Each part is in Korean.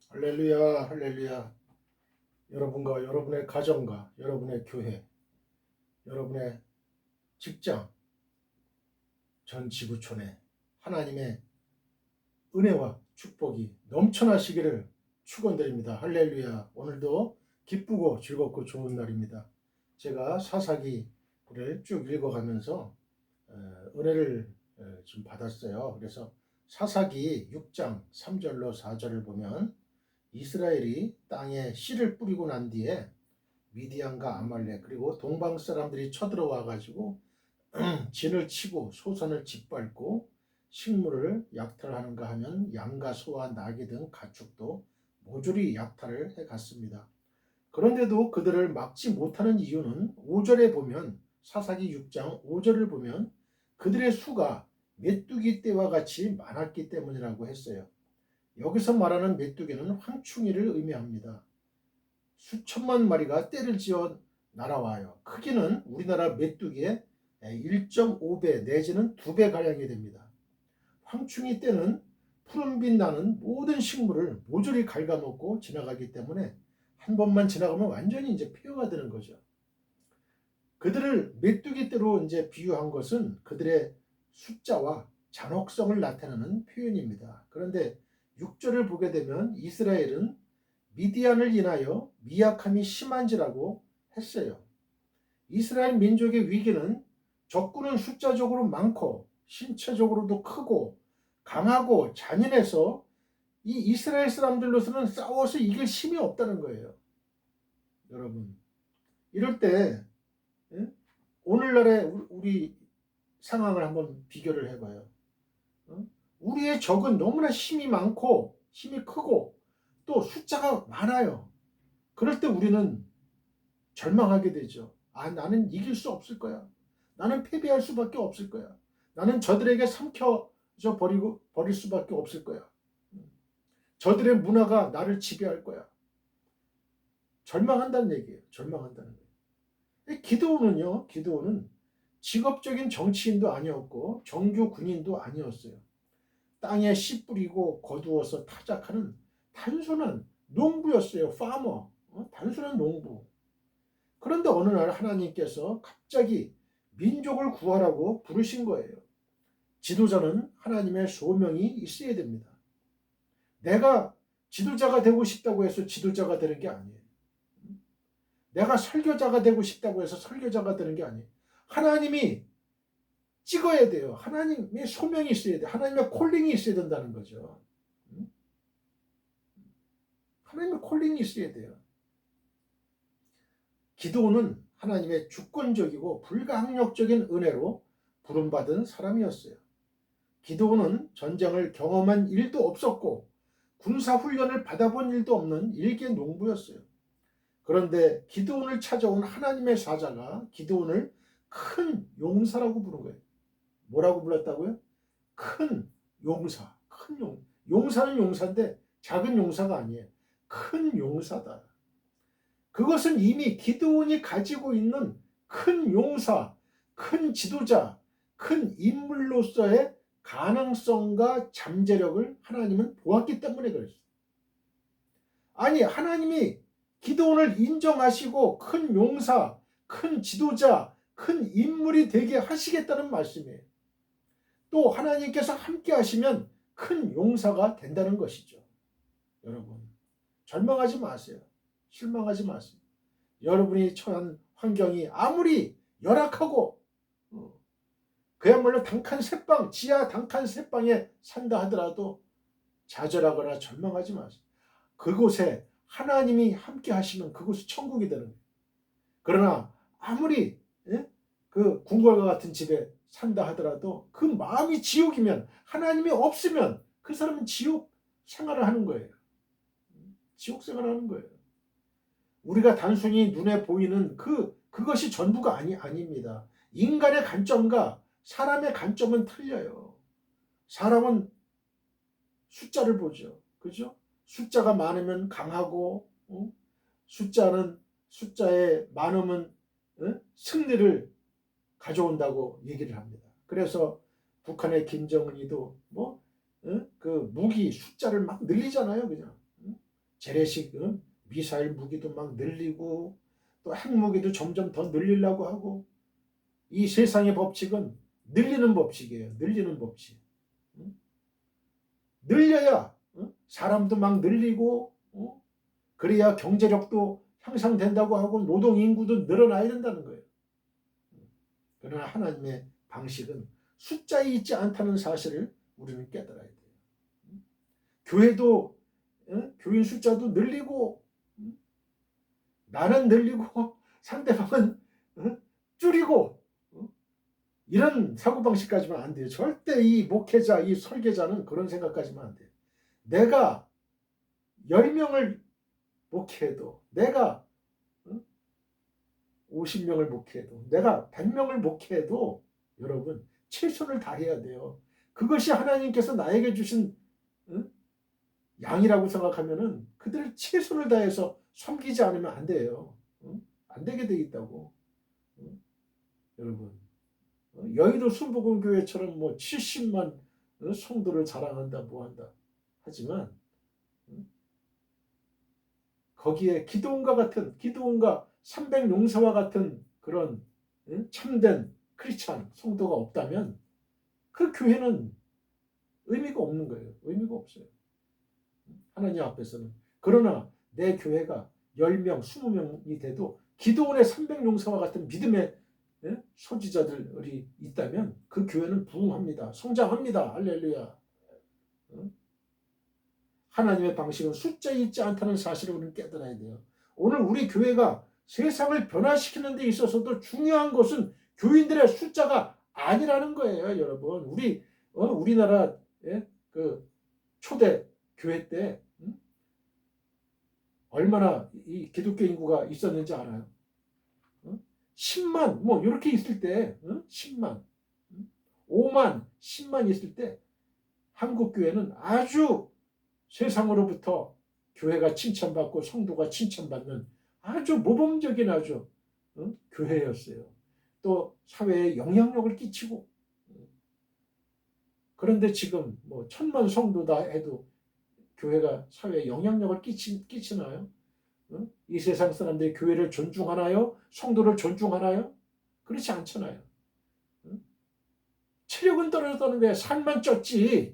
할렐루야, 할렐루야. 여러분과 여러분의 가정과 여러분의 교회, 여러분의 직장, 전 지구촌에 하나님의 은혜와 축복이 넘쳐나시기를 축원드립니다. 할렐루야. 오늘도 기쁘고 즐겁고 좋은 날입니다. 제가 사사기를 쭉 읽어가면서 은혜를 좀 받았어요. 그래서 사사기 6장 3절로 4절을 보면 이스라엘이 땅에 씨를 뿌리고 난 뒤에 미디안과 아말렉 그리고 동방 사람들이 쳐들어와 가지고 진을 치고 소산을 짓밟고 식물을 약탈하는가 하면 양과 소와 나귀 등 가축도 모조리 약탈을 해갔습니다. 그런데도 그들을 막지 못하는 이유는 5절에 보면 사사기 6장 5절을 보면 그들의 수가 메뚜기 떼와 같이 많았기 때문이라고 했어요. 여기서 말하는 메뚜기는 황충이를 의미합니다. 수천만 마리가 떼를 지어 날아와요. 크기는 우리나라 메뚜기의 1.5배 내지는 2배 가량이 됩니다. 황충이 떼는 푸른빛 나는 모든 식물을 모조리 갉아먹고 지나가기 때문에 한 번만 지나가면 완전히 이제 폐허가 되는 거죠. 그들을 메뚜기 떼로 이제 비유한 것은 그들의 숫자와 잔혹성을 나타내는 표현입니다. 그런데 6절을 보게 되면 이스라엘은 미디안을 인하여 미약함이 심한지라고 했어요. 이스라엘 민족의 위기는 적군은 숫자적으로 많고 신체적으로도 크고 강하고 잔인해서 이 이스라엘 사람들로서는 싸워서 이길 힘이 없다는 거예요. 여러분, 이럴 때 오늘날의 우리 상황을 한번 비교를 해봐요. 우리의 적은 너무나 힘이 많고 힘이 크고 또 숫자가 많아요. 그럴 때 우리는 절망하게 되죠. 나는 이길 수 없을 거야. 나는 패배할 수밖에 없을 거야. 나는 저들에게 삼켜져 버릴 수밖에 없을 거야. 저들의 문화가 나를 지배할 거야. 절망한다는 얘기예요. 절망한다는 거예요. 기드온은 직업적인 정치인도 아니었고 정규 군인도 아니었어요. 땅에 씨 뿌리고 거두어서 타작하는 단순한 농부였어요. 파머. 단순한 농부. 그런데 어느 날 하나님께서 갑자기 민족을 구하라고 부르신 거예요. 지도자는 하나님의 소명이 있어야 됩니다. 내가 지도자가 되고 싶다고 해서 지도자가 되는 게 아니에요. 내가 설교자가 되고 싶다고 해서 설교자가 되는 게 아니에요. 하나님이 찍어야 돼요. 하나님의 소명이 있어야 돼요. 하나님의 콜링이 있어야 된다는 거죠. 하나님의 콜링이 있어야 돼요. 기도는 하나님의 주권적이고 불가항력적인 은혜로 부름받은 사람이었어요. 기도는 전쟁을 경험한 일도 없었고 군사훈련을 받아본 일도 없는 일개 농부였어요. 그런데 기드온을 찾아온 하나님의 사자가 기드온을 큰 용사라고 부른 거예요. 뭐라고 불렀다고요? 큰 용사. 용사는 용사인데 작은 용사가 아니에요. 큰 용사다. 그것은 이미 기드온이 가지고 있는 큰 용사, 큰 지도자, 큰 인물로서의 가능성과 잠재력을 하나님은 보았기 때문에 그랬어요. 아니, 하나님이 기드온을 인정하시고 큰 용사, 큰 지도자, 큰 인물이 되게 하시겠다는 말씀이에요. 또 하나님께서 함께 하시면 큰 용사가 된다는 것이죠. 여러분, 절망하지 마세요. 실망하지 마세요. 여러분이 처한 환경이 아무리 열악하고 그야말로 단칸 새빵, 지하 단칸 새빵에 산다 하더라도 좌절하거나 절망하지 마세요. 그곳에 하나님이 함께 하시면 그곳이 천국이 되는 거예요. 그러나 아무리 그 궁궐과 같은 집에 산다 하더라도 그 마음이 지옥이면, 하나님이 없으면 그 사람은 지옥 생활을 하는 거예요. 지옥 생활을 하는 거예요. 우리가 단순히 눈에 보이는 그것이 전부가 아닙니다. 인간의 관점과 사람의 관점은 틀려요. 사람은 숫자를 보죠. 그죠? 숫자가 많으면 강하고, 숫자의 많으면 승리를 가져온다고 얘기를 합니다. 그래서 북한의 김정은이도 그 무기 숫자를 막 늘리잖아요, 그냥. 재래식 미사일 무기도 막 늘리고 또 핵무기도 점점 더 늘리려고 하고 이 세상의 법칙은 늘리는 법칙이에요. 늘리는 법칙. 늘려야 사람도 막 늘리고 그래야 경제력도 향상된다고 하고 노동 인구도 늘어나야 된다는 거예요. 그러나 하나님의 방식은 숫자에 있지 않다는 사실을 우리는 깨달아야 돼요. 교회도 교인 숫자도 늘리고 나는 늘리고 상대방은 줄이고 이런 사고방식 가지면 안 돼요. 절대 이 목회자, 이 설계자는 그런 생각 가지면 안 돼요. 내가 10명을 목회해도 내가 50명을 목회해도 내가 100명을 목회해도 여러분 최선을 다해야 돼요. 그것이 하나님께서 나에게 주신 양이라고 생각하면은 그들을 최선을 다해서 섬기지 않으면 안 돼요. 안 되게 돼 있다고. 여러분 여의도 순복음교회처럼 뭐 70만 성도를 자랑한다 뭐한다 하지만 거기에 기도원과 같은 기도원과 300용사와 같은 그런 참된 크리스찬 성도가 없다면 그 교회는 의미가 없는 거예요. 의미가 없어요. 하나님 앞에서는. 그러나 내 교회가 10명, 20명이 돼도 기도원의 300용사와 같은 믿음의 소지자들이 있다면 그 교회는 부흥합니다. 성장합니다. 할렐루야. 하나님의 방식은 숫자에 있지 않다는 사실을 우리는 깨달아야 돼요. 오늘 우리 교회가 세상을 변화시키는 데 있어서도 중요한 것은 교인들의 숫자가 아니라는 거예요, 여러분. 우리나라 그 초대 교회 때 얼마나 이 기독교 인구가 있었는지 알아요? 10만 뭐 이렇게 있을 때 10만 5만 10만 있을 때 한국 교회는 아주 세상으로부터 교회가 칭찬받고 성도가 칭찬받는 아주 모범적인 아주 교회였어요. 또 사회에 영향력을 끼치고 그런데 지금 뭐 1000만 성도다 해도 교회가 사회에 영향력을 끼치나요? 이 세상 사람들이 교회를 존중하나요? 성도를 존중하나요? 그렇지 않잖아요. 체력은 떨어졌다는 거야. 살만 쪘지.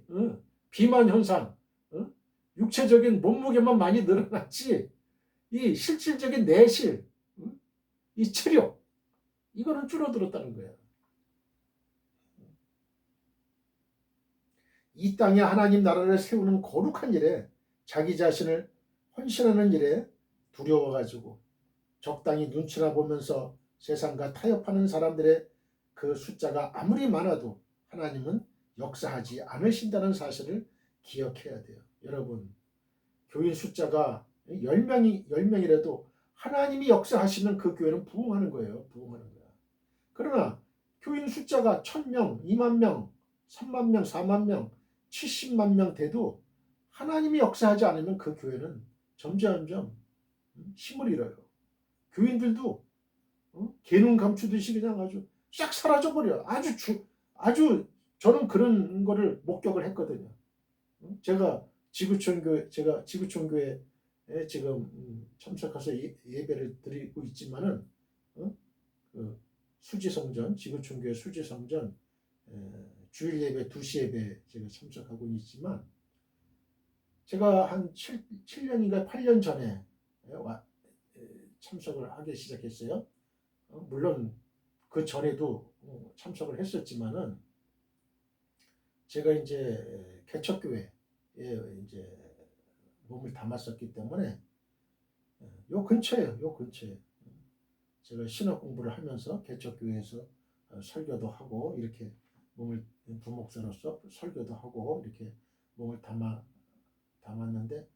비만 현상. 육체적인 몸무게만 많이 늘어났지. 이 실질적인 내실, 이 체력, 이거는 줄어들었다는 거야. 이 땅에 하나님 나라를 세우는 거룩한 일에 자기 자신을 헌신하는 일에 두려워가지고 적당히 눈치나 보면서 세상과 타협하는 사람들의 그 숫자가 아무리 많아도 하나님은 역사하지 않으신다는 사실을 기억해야 돼요. 여러분, 교인 숫자가 10명이라도 하나님이 역사하시면 그 교회는 부흥하는 거예요. 부흥하는 거야. 그러나 교인 숫자가 1000명, 2만 명, 3만 명, 4만 명, 70만 명 돼도 하나님이 역사하지 않으면 그 교회는 점점 힘을 잃어요. 교인들도 개눈 감추듯이 그냥 아주 싹 사라져버려요. 아주 저는 그런 거를 목격을 했거든요. 제가 지구촌교회에 지금 참석해서 예배를 드리고 있지만은 그 수지성전 지구촌교회 수지성전 주일 예배 2시 예배 제가 참석하고 있지만 제가 한 7년인가 8년 전에 참석을 하기 시작했어요. 물론 그 전에도 참석을 했었지만은 제가 이제 개척교회에 이제 몸을 담았었기 때문에 요 근처에 제가 신학 공부를 하면서 개척교회에서 설교도 하고 이렇게 몸을 부목사로서 설교도 하고 이렇게 몸을 담았는데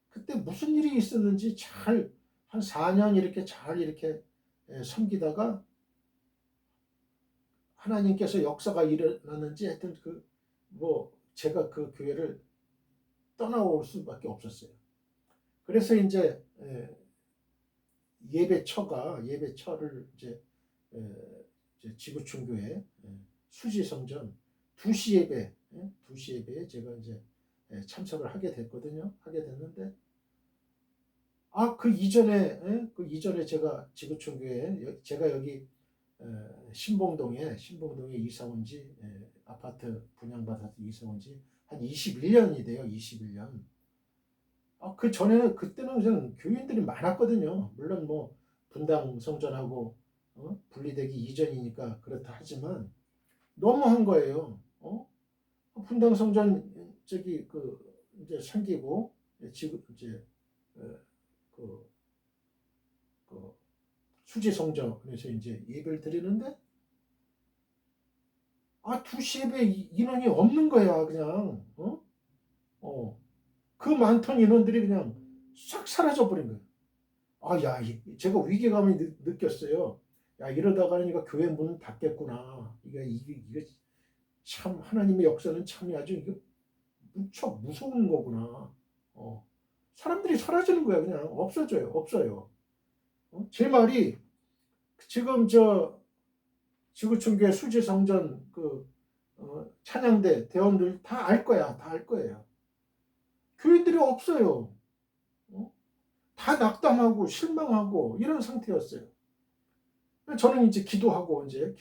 그때 무슨 일이 있었는지 잘 한 4년 이렇게 잘 이렇게 섬기다가 하나님께서 역사가 일어났는지 하여튼 제가 그 교회를 떠나올 수밖에 없었어요. 그래서 이제 예배처를 이제 지구촌교회 수지성전 2시 예배에 제가 이제 참석을 하게 됐거든요. 하게 됐는데 그 이전에, 그 이전에 제가 지구촌교회, 제가 여기 신봉동에 이사 온 지, 아파트 분양받아서 이사 온 지 한 21년이 돼요. 21년. 그 전에는, 그때는 그냥 교인들이 많았거든요. 물론 뭐 분당 성전하고 분리되기 이전이니까 그렇다 하지만 너무한 거예요. 분당 성전 저기 이제 생기고 지금 이제 그, 그 수지 성전에서 이제 예배를 드리는데 두시 예배 인원이 없는 거야 그냥. 그 많던 인원들이 그냥 싹 사라져 버린 거예요. 야, 제가 위기감을 느꼈어요. 야, 이러다가는 이거 교회 문은 닫겠구나. 이게 참 하나님의 역사는 참 아주 이게 무척 무서운 거구나. 사람들이 사라지는 거야. 그냥 없어져요. 없어요. 제 말이 지금 지구촌교회 수지성전 찬양대 대원들 다 알 거야. 다 알 거예요. 교인들이 없어요. 다 낙담하고 실망하고 이런 상태였어요. 저는 이제 기도하고 이제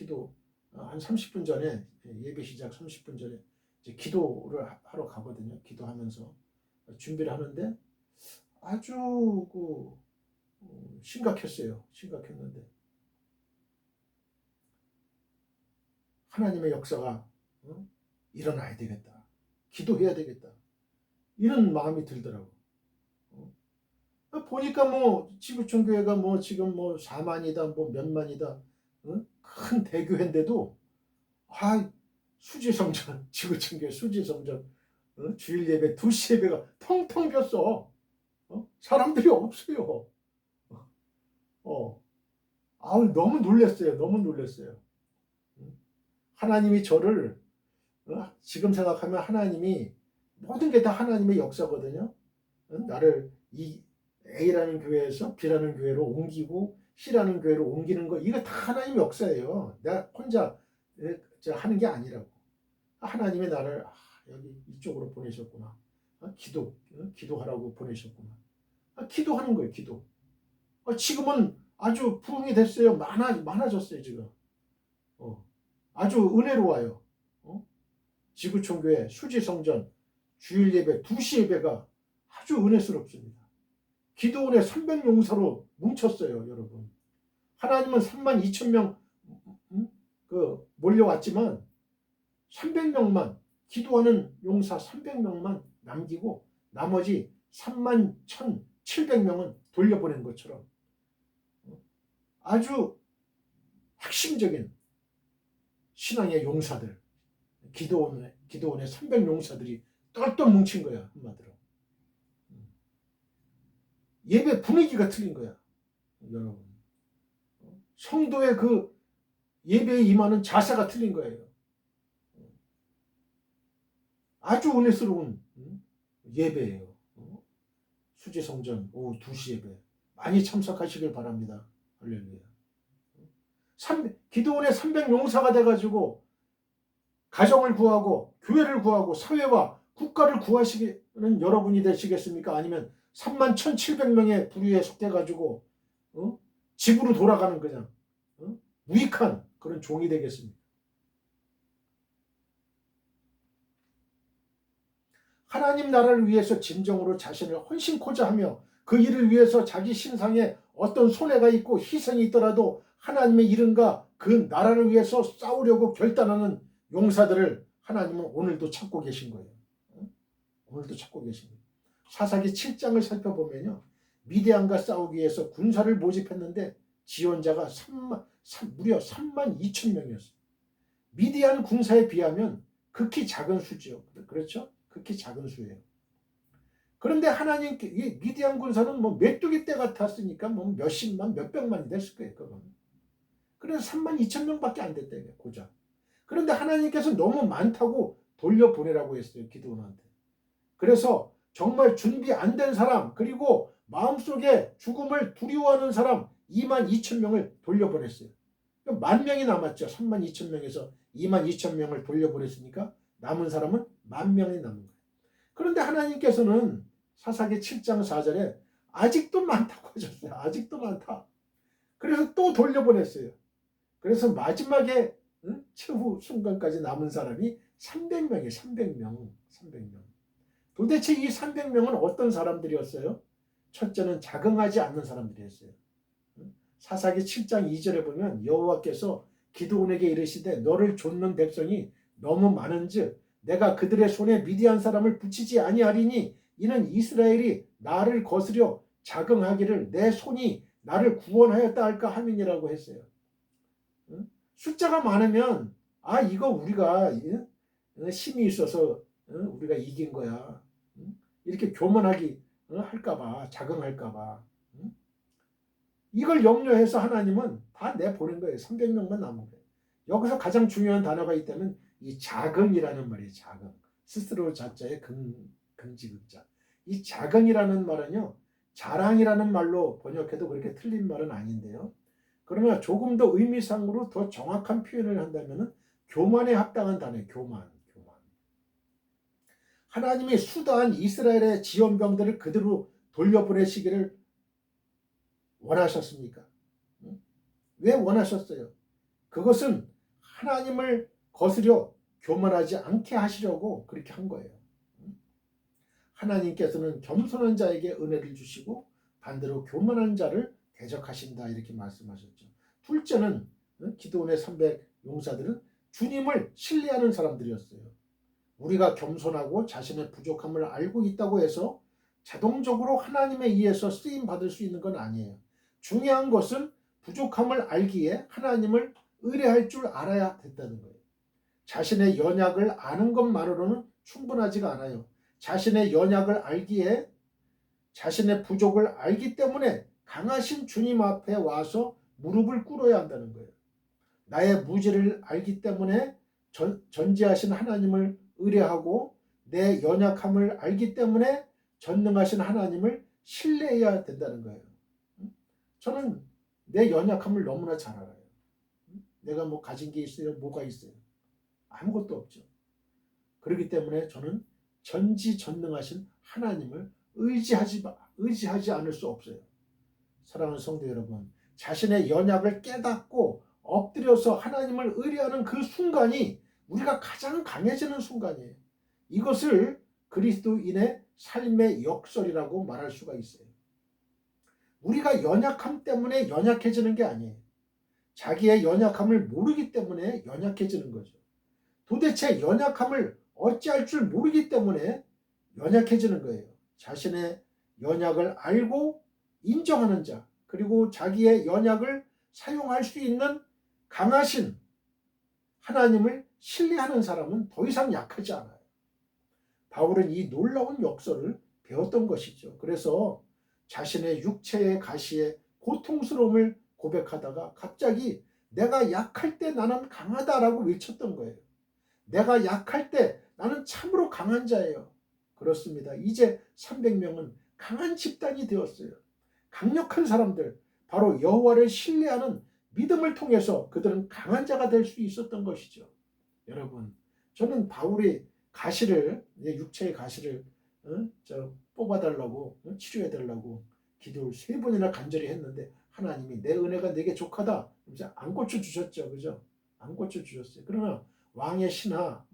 한 30분 전에 예배 시작 30분 전에 이제 기도를 하러 가거든요. 기도하면서 준비를 하는데 아주 심각했어요. 심각했는데 하나님의 역사가 일어나야 되겠다. 기도해야 되겠다. 이런 마음이 들더라고. 보니까 뭐 지구촌교회가 뭐 지금 뭐 4만이다 뭐 몇만이다 큰 대교회인데도 수지성전 지구촌교회 수지성전 주일 예배 2시 예배가 텅텅 ቢ었어. 사람들이 없어요. 너무 놀랐어요. 너무 놀랐어요. 하나님이 저를 지금 생각하면 하나님이 모든 게 다 하나님의 역사거든요. 나를 이 A라는 교회에서 B라는 교회로 옮기고 C라는 교회로 옮기는 거 이거 다 하나님의 역사예요. 내가 혼자 하는 게 아니라고. 하나님이 나를 여기 이쪽으로 보내셨구나. 기도하라고 보내셨구나. 기도하는 거예요. 기도. 지금은 아주 부흥이 됐어요. 많아졌어요. 지금. 아주 은혜로워요. 지구촌교회 수지성전 주일 예배 2시 예배가 아주 은혜스럽습니다. 기도원에 300용사로 뭉쳤어요. 여러분. 하나님은 3만 2천 명 몰려왔지만 300명만 기도하는 용사 300명만 남기고 나머지 3만 1,700명은 돌려보낸 것처럼 아주 핵심적인 신앙의 용사들 기도원에 300용사들이 똘똘 뭉친 거야. 한마디로. 예배 분위기가 틀린 거야. 여러분. 성도의 예배에 임하는 자세가 틀린 거예요. 아주 은혜스러운 예배예요. 수지성전 오후 2시 예배. 많이 참석하시길 바랍니다. 할렐루야. 기도원에 300용사가 돼가지고 가정을 구하고 교회를 구하고 사회와 국가를 구하시는 여러분이 되시겠습니까? 아니면 3만 1,700명의 부류에 속해가지고 집으로 돌아가는 그냥 무익한 그런 종이 되겠습니다. 하나님 나라를 위해서 진정으로 자신을 헌신코자 하며 그 일을 위해서 자기 신상에 어떤 손해가 있고 희생이 있더라도 하나님의 이름과 그 나라를 위해서 싸우려고 결단하는 용사들을 하나님은 오늘도 찾고 계신 거예요. 오늘도 찾고 계신 거예요. 사사기 7장을 살펴보면요. 미디안과 싸우기 위해서 군사를 모집했는데 지원자가 무려 3만 2천 명이었어요. 미디안 군사에 비하면 극히 작은 수죠. 그렇죠? 극히 작은 수예요. 그런데 하나님께 이 미디안 군사는 뭐 메뚜기 떼 같았으니까 뭐 몇십만 몇백만이 됐을 거예요. 그건. 그래서 3만 2천 명밖에 안 됐대요. 고작. 그런데 하나님께서 너무 많다고 돌려보내라고 했어요. 기드온한테. 그래서 정말 준비 안 된 사람 그리고 마음속에 죽음을 두려워하는 사람 2만 2천 명을 돌려보냈어요. 10,000명이 남았죠. 3만 2천 명에서 2만 2천 명을 돌려보냈으니까 남은 사람은 10,000명이 남은 거예요. 그런데 하나님께서는 사사기 7장 4절에 아직도 많다고 하셨어요. 아직도 많다. 그래서 또 돌려보냈어요. 그래서 마지막에 최후 순간까지 남은 사람이 300명이에요. 300명. 300명. 도대체 이 300명은 어떤 사람들이었어요? 첫째는 자긍하지 않는 사람들이었어요. 사사기 7장 2절에 보면 여호와께서 기드온에게 이르시되 너를 좇는 백성이 너무 많은즉 내가 그들의 손에 미디안 사람을 붙이지 아니하리니 이는 이스라엘이 나를 거스려 자긍하기를 내 손이 나를 구원하였다 할까 함이니라고 했어요. 숫자가 많으면 이거 우리가 힘이 있어서 우리가 이긴 거야. 이렇게 교만하기 할까봐, 자긍할까봐. 이걸 염려해서 하나님은 다 내보낸 거예요. 300명만 남은 거예요. 여기서 가장 중요한 단어가 있다면 이 자긍이라는 말이에요. 자긍. 스스로 자자의 긍지극자. 이 자긍이라는 말은요. 자랑이라는 말로 번역해도 그렇게 틀린 말은 아닌데요. 그러면 조금 더 의미상으로 더 정확한 표현을 한다면 교만에 합당한 단어예요. 교만. 하나님이 수다한 이스라엘의 지원병들을 그대로 돌려보내시기를 원하셨습니까? 왜 원하셨어요? 그것은 하나님을 거스려 교만하지 않게 하시려고 그렇게 한 거예요. 하나님께서는 겸손한 자에게 은혜를 주시고 반대로 교만한 자를 대적하신다 이렇게 말씀하셨죠. 둘째는 기드온의 300 용사들은 주님을 신뢰하는 사람들이었어요. 우리가 겸손하고 자신의 부족함을 알고 있다고 해서 자동적으로 하나님에 의해서 쓰임 받을 수 있는 건 아니에요. 중요한 것은 부족함을 알기에 하나님을 의뢰할 줄 알아야 됐다는 거예요. 자신의 연약을 아는 것만으로는 충분하지가 않아요. 자신의 연약을 알기에 자신의 부족을 알기 때문에 강하신 주님 앞에 와서 무릎을 꿇어야 한다는 거예요. 나의 무지를 알기 때문에 전지하신 하나님을 의뢰하고 내 연약함을 알기 때문에 전능하신 하나님을 신뢰해야 된다는 거예요. 저는 내 연약함을 너무나 잘 알아요. 내가 뭐 가진 게 있어요? 뭐가 있어요? 아무것도 없죠. 그렇기 때문에 저는 전지전능하신 하나님을 의지하지 않을 수 없어요. 사랑하는 성도 여러분, 자신의 연약을 깨닫고 엎드려서 하나님을 의뢰하는 그 순간이 우리가 가장 강해지는 순간이에요. 이것을 그리스도인의 삶의 역설이라고 말할 수가 있어요. 우리가 연약함 때문에 연약해지는 게 아니에요. 자기의 연약함을 모르기 때문에 연약해지는 거죠. 도대체 연약함을 어찌할 줄 모르기 때문에 연약해지는 거예요. 자신의 연약을 알고 인정하는 자, 그리고 자기의 연약을 사용할 수 있는 강하신 하나님을 신뢰하는 사람은 더 이상 약하지 않아요. 바울은 이 놀라운 역설을 배웠던 것이죠. 그래서 자신의 육체의 가시의 고통스러움을 고백하다가 갑자기 내가 약할 때 나는 강하다라고 외쳤던 거예요. 내가 약할 때 나는 참으로 강한 자예요. 그렇습니다. 이제 300명은 강한 집단이 되었어요. 강력한 사람들, 바로 여호와를 신뢰하는 믿음을 통해서 그들은 강한 자가 될 수 있었던 것이죠. 여러분, 저는 바울의 가시를, 육체의 가시를 뽑아달라고, 치료해달라고 기도를 3번이나 간절히 했는데 하나님이 내 은혜가 내게 족하다. 안 고쳐주셨죠. 그죠? 안 고쳐주셨어요. 그러나 왕의 신하,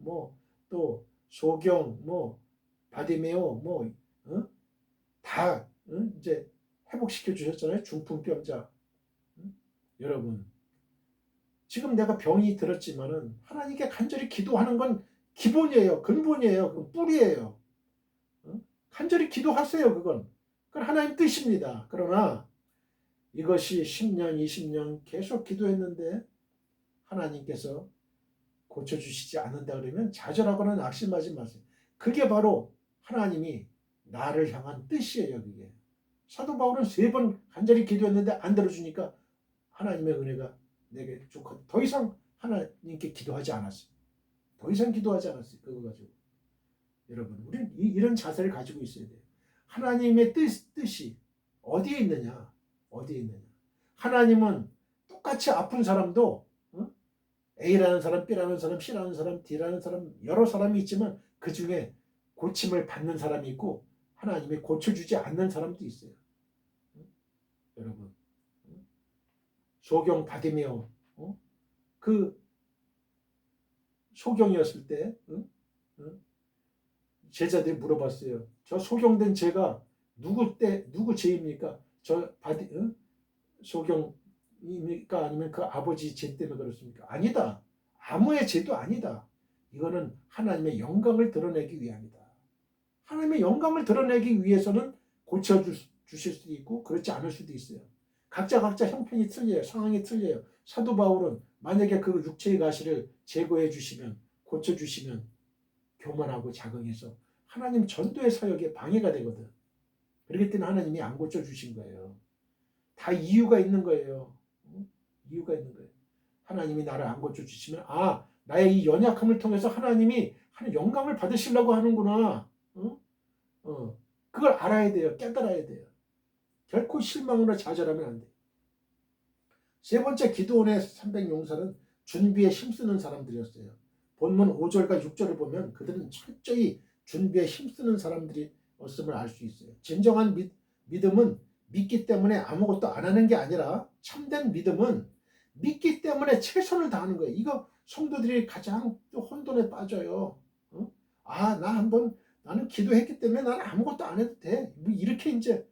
또 소경, 바디메오, 다 이제 회복시켜 주셨잖아요. 중풍병자. 여러분, 지금 내가 병이 들었지만은 하나님께 간절히 기도하는 건 기본이에요. 근본이에요. 그건 뿌리예요. 간절히 기도하세요. 그건 하나님 뜻입니다. 그러나 이것이 10년, 20년 계속 기도했는데 하나님께서 고쳐주시지 않는다 그러면 좌절하거나 낙심하지 마세요. 그게 바로 하나님이 나를 향한 뜻이에요. 그게. 사도 바울은 3번 간절히 기도했는데 안 들어주니까 하나님의 은혜가 내게 족하다. 더 이상 하나님께 기도하지 않았어요. 더 이상 기도하지 않았어요. 그거 가지고. 여러분, 우리는 이런 자세를 가지고 있어야 돼요. 하나님의 뜻이 어디에 있느냐? 어디에 있느냐? 하나님은 똑같이 아픈 사람도 A라는 사람, B라는 사람, C라는 사람, D라는 사람 여러 사람이 있지만 그 중에 고침을 받는 사람이 있고 하나님이 고쳐주지 않는 사람도 있어요. 여러분. 소경 받으며 그 소경이었을 때 제자들이 물어봤어요. 저 소경된 죄가 누구 죄입니까? 소경입니까? 아니면 그 아버지 죄 때문에 그렇습니까? 아니다. 아무의 죄도 아니다. 이거는 하나님의 영광을 드러내기 위함이다. 하나님의 영광을 드러내기 위해서는 고쳐주실 수도 있고 그렇지 않을 수도 있어요. 각자 형편이 틀려요. 상황이 틀려요. 사도 바울은 만약에 그 육체의 가시를 제거해 주시면, 고쳐주시면 교만하고 자긍해서 하나님 전도의 사역에 방해가 되거든. 그렇기 때문에 하나님이 안 고쳐주신 거예요. 다 이유가 있는 거예요. 이유가 있는 거예요. 하나님이 나를 안 고쳐주시면 나의 이 연약함을 통해서 하나님이 영광을 받으시려고 하는구나. 그걸 알아야 돼요. 깨달아야 돼요. 결코 실망으로 좌절하면 안 돼요. 세 번째, 기드온의 300용사는 준비에 힘쓰는 사람들이었어요. 본문 5절과 6절을 보면 그들은 철저히 준비에 힘쓰는 사람들이었음을 알 수 있어요. 진정한 믿음은 믿기 때문에 아무것도 안 하는 게 아니라 참된 믿음은 믿기 때문에 최선을 다하는 거예요. 이거 성도들이 가장 혼돈에 빠져요. 나는 기도했기 때문에 나는 아무것도 안 해도 돼. 뭐 이렇게 이제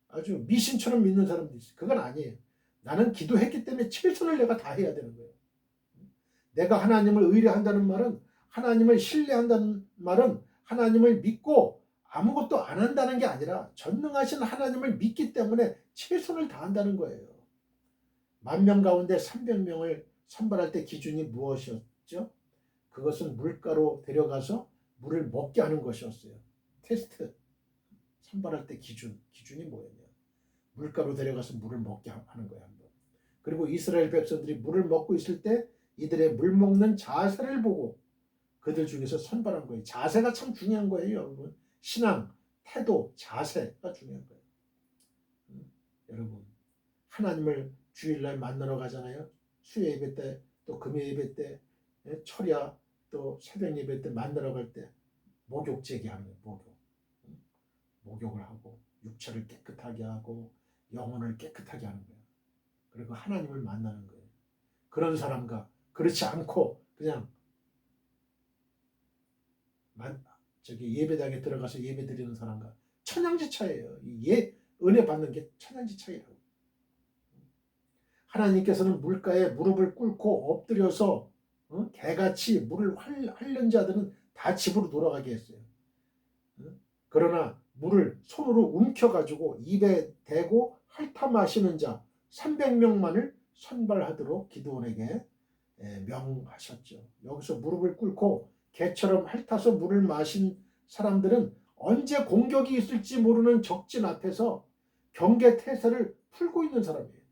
아주 미신처럼 믿는 사람도 있어요. 그건 아니에요. 나는 기도했기 때문에 최선을 내가 다해야 되는 거예요. 내가 하나님을 의뢰한다는 말은, 하나님을 신뢰한다는 말은 하나님을 믿고 아무것도 안 한다는 게 아니라 전능하신 하나님을 믿기 때문에 최선을 다한다는 거예요. 10,000명 가운데 300명을 선발할 때 기준이 무엇이었죠? 그것은 물가로 데려가서 물을 먹게 하는 것이었어요. 테스트. 선발할 때 기준이 뭐였냐? 물가로 데려가서 물을 먹게 하는 거야. 그리고 이스라엘 백성들이 물을 먹고 있을 때 이들의 물 먹는 자세를 보고 그들 중에서 선발한 거예요. 자세가 참 중요한 거예요, 여러분. 신앙, 태도, 자세가 중요한 거예요. 여러분, 하나님을 주일날 만나러 가잖아요. 수요 예배 때, 또 금요 예배 때, 철야, 또 새벽 예배 때 만나러 갈 때 목욕 제기하는 거예요. 목욕을 하고 육체를 깨끗하게 하고 영혼을 깨끗하게 하는 거예요. 그리고 하나님을 만나는 거예요. 그런 사람과 그렇지 않고 그냥 예배당에 들어가서 예배 드리는 사람과 천양지 차이예요. 은혜 받는 게 천양지 차이라고. 하나님께서는 물가에 무릎을 꿇고 엎드려서 개같이 물을 핥는 자들은 다 집으로 돌아가게 했어요. 그러나 물을 손으로 움켜가지고 입에 대고 핥아 마시는 자 300명만을 선발하도록 기드온에게 명하셨죠. 여기서 무릎을 꿇고 개처럼 핥아서 물을 마신 사람들은 언제 공격이 있을지 모르는 적진 앞에서 경계태세를 풀고 있는 사람이에요.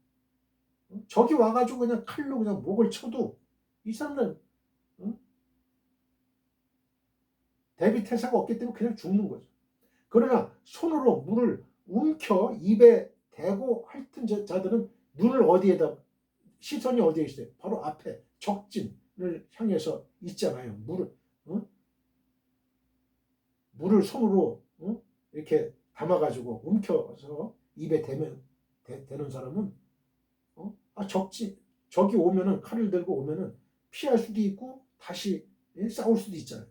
적이 와가지고 그냥 칼로 그냥 목을 쳐도 이 사람들은 대비태세가 없기 때문에 그냥 죽는 거죠. 그러나 손으로 물을 움켜 입에 대고 핥은 자들은 눈을 어디에다, 시선이 어디에 있어요? 바로 앞에 적진을 향해서 있잖아요. 물을 손으로 이렇게 담아가지고 움켜서 입에 대는 사람은 적이 오면은, 칼을 들고 오면은 피할 수도 있고 다시 싸울 수도 있잖아요.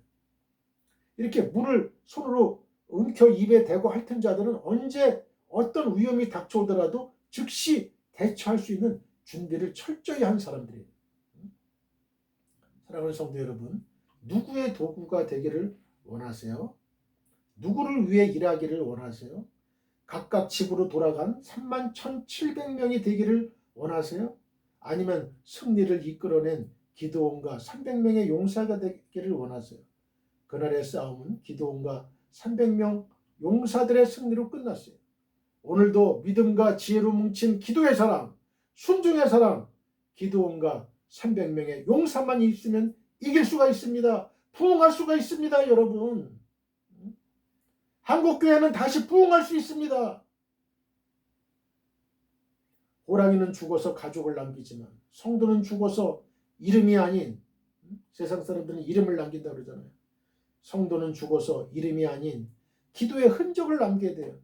이렇게 물을 손으로 움켜 입에 대고 핥은 자들은 언제 어떤 위험이 닥쳐오더라도 즉시 대처할 수 있는 준비를 철저히 한 사람들이에요. 사랑하는 성도 여러분, 누구의 도구가 되기를 원하세요? 누구를 위해 일하기를 원하세요? 각각 집으로 돌아간 31,700명이 되기를 원하세요? 아니면 승리를 이끌어낸 기드온과 300명의 용사가 되기를 원하세요? 그날의 싸움은 기드온과 300명 용사들의 승리로 끝났어요. 오늘도 믿음과 지혜로 뭉친 기도의 사람, 순종의 사람, 기드온과 300명의 용사만 있으면 이길 수가 있습니다. 부흥할 수가 있습니다, 여러분. 한국교회는 다시 부흥할 수 있습니다. 호랑이는 죽어서 가족을 남기지만 성도는 죽어서 이름이 아닌, 세상 사람들은 이름을 남긴다고 그러잖아요. 성도는 죽어서 이름이 아닌 기도의 흔적을 남겨야 돼요.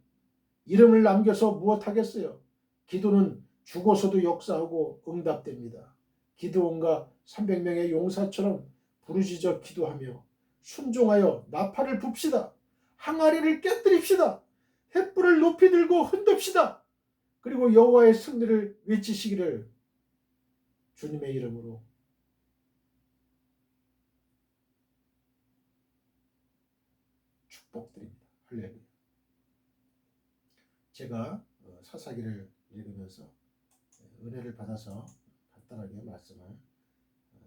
이름을 남겨서 무엇 하겠어요? 기도는 죽어서도 역사하고 응답됩니다. 기드온과 300명의 용사처럼 부르짖어 기도하며 순종하여 나팔을 붑시다. 항아리를 깨뜨립시다. 횃불을 높이 들고 흔듭시다. 그리고 여호와의 승리를 외치시기를 주님의 이름으로 축복드립니다. 할렐루야. 제가 사사기를 읽으면서 은혜를 받아서 간단하게 말씀을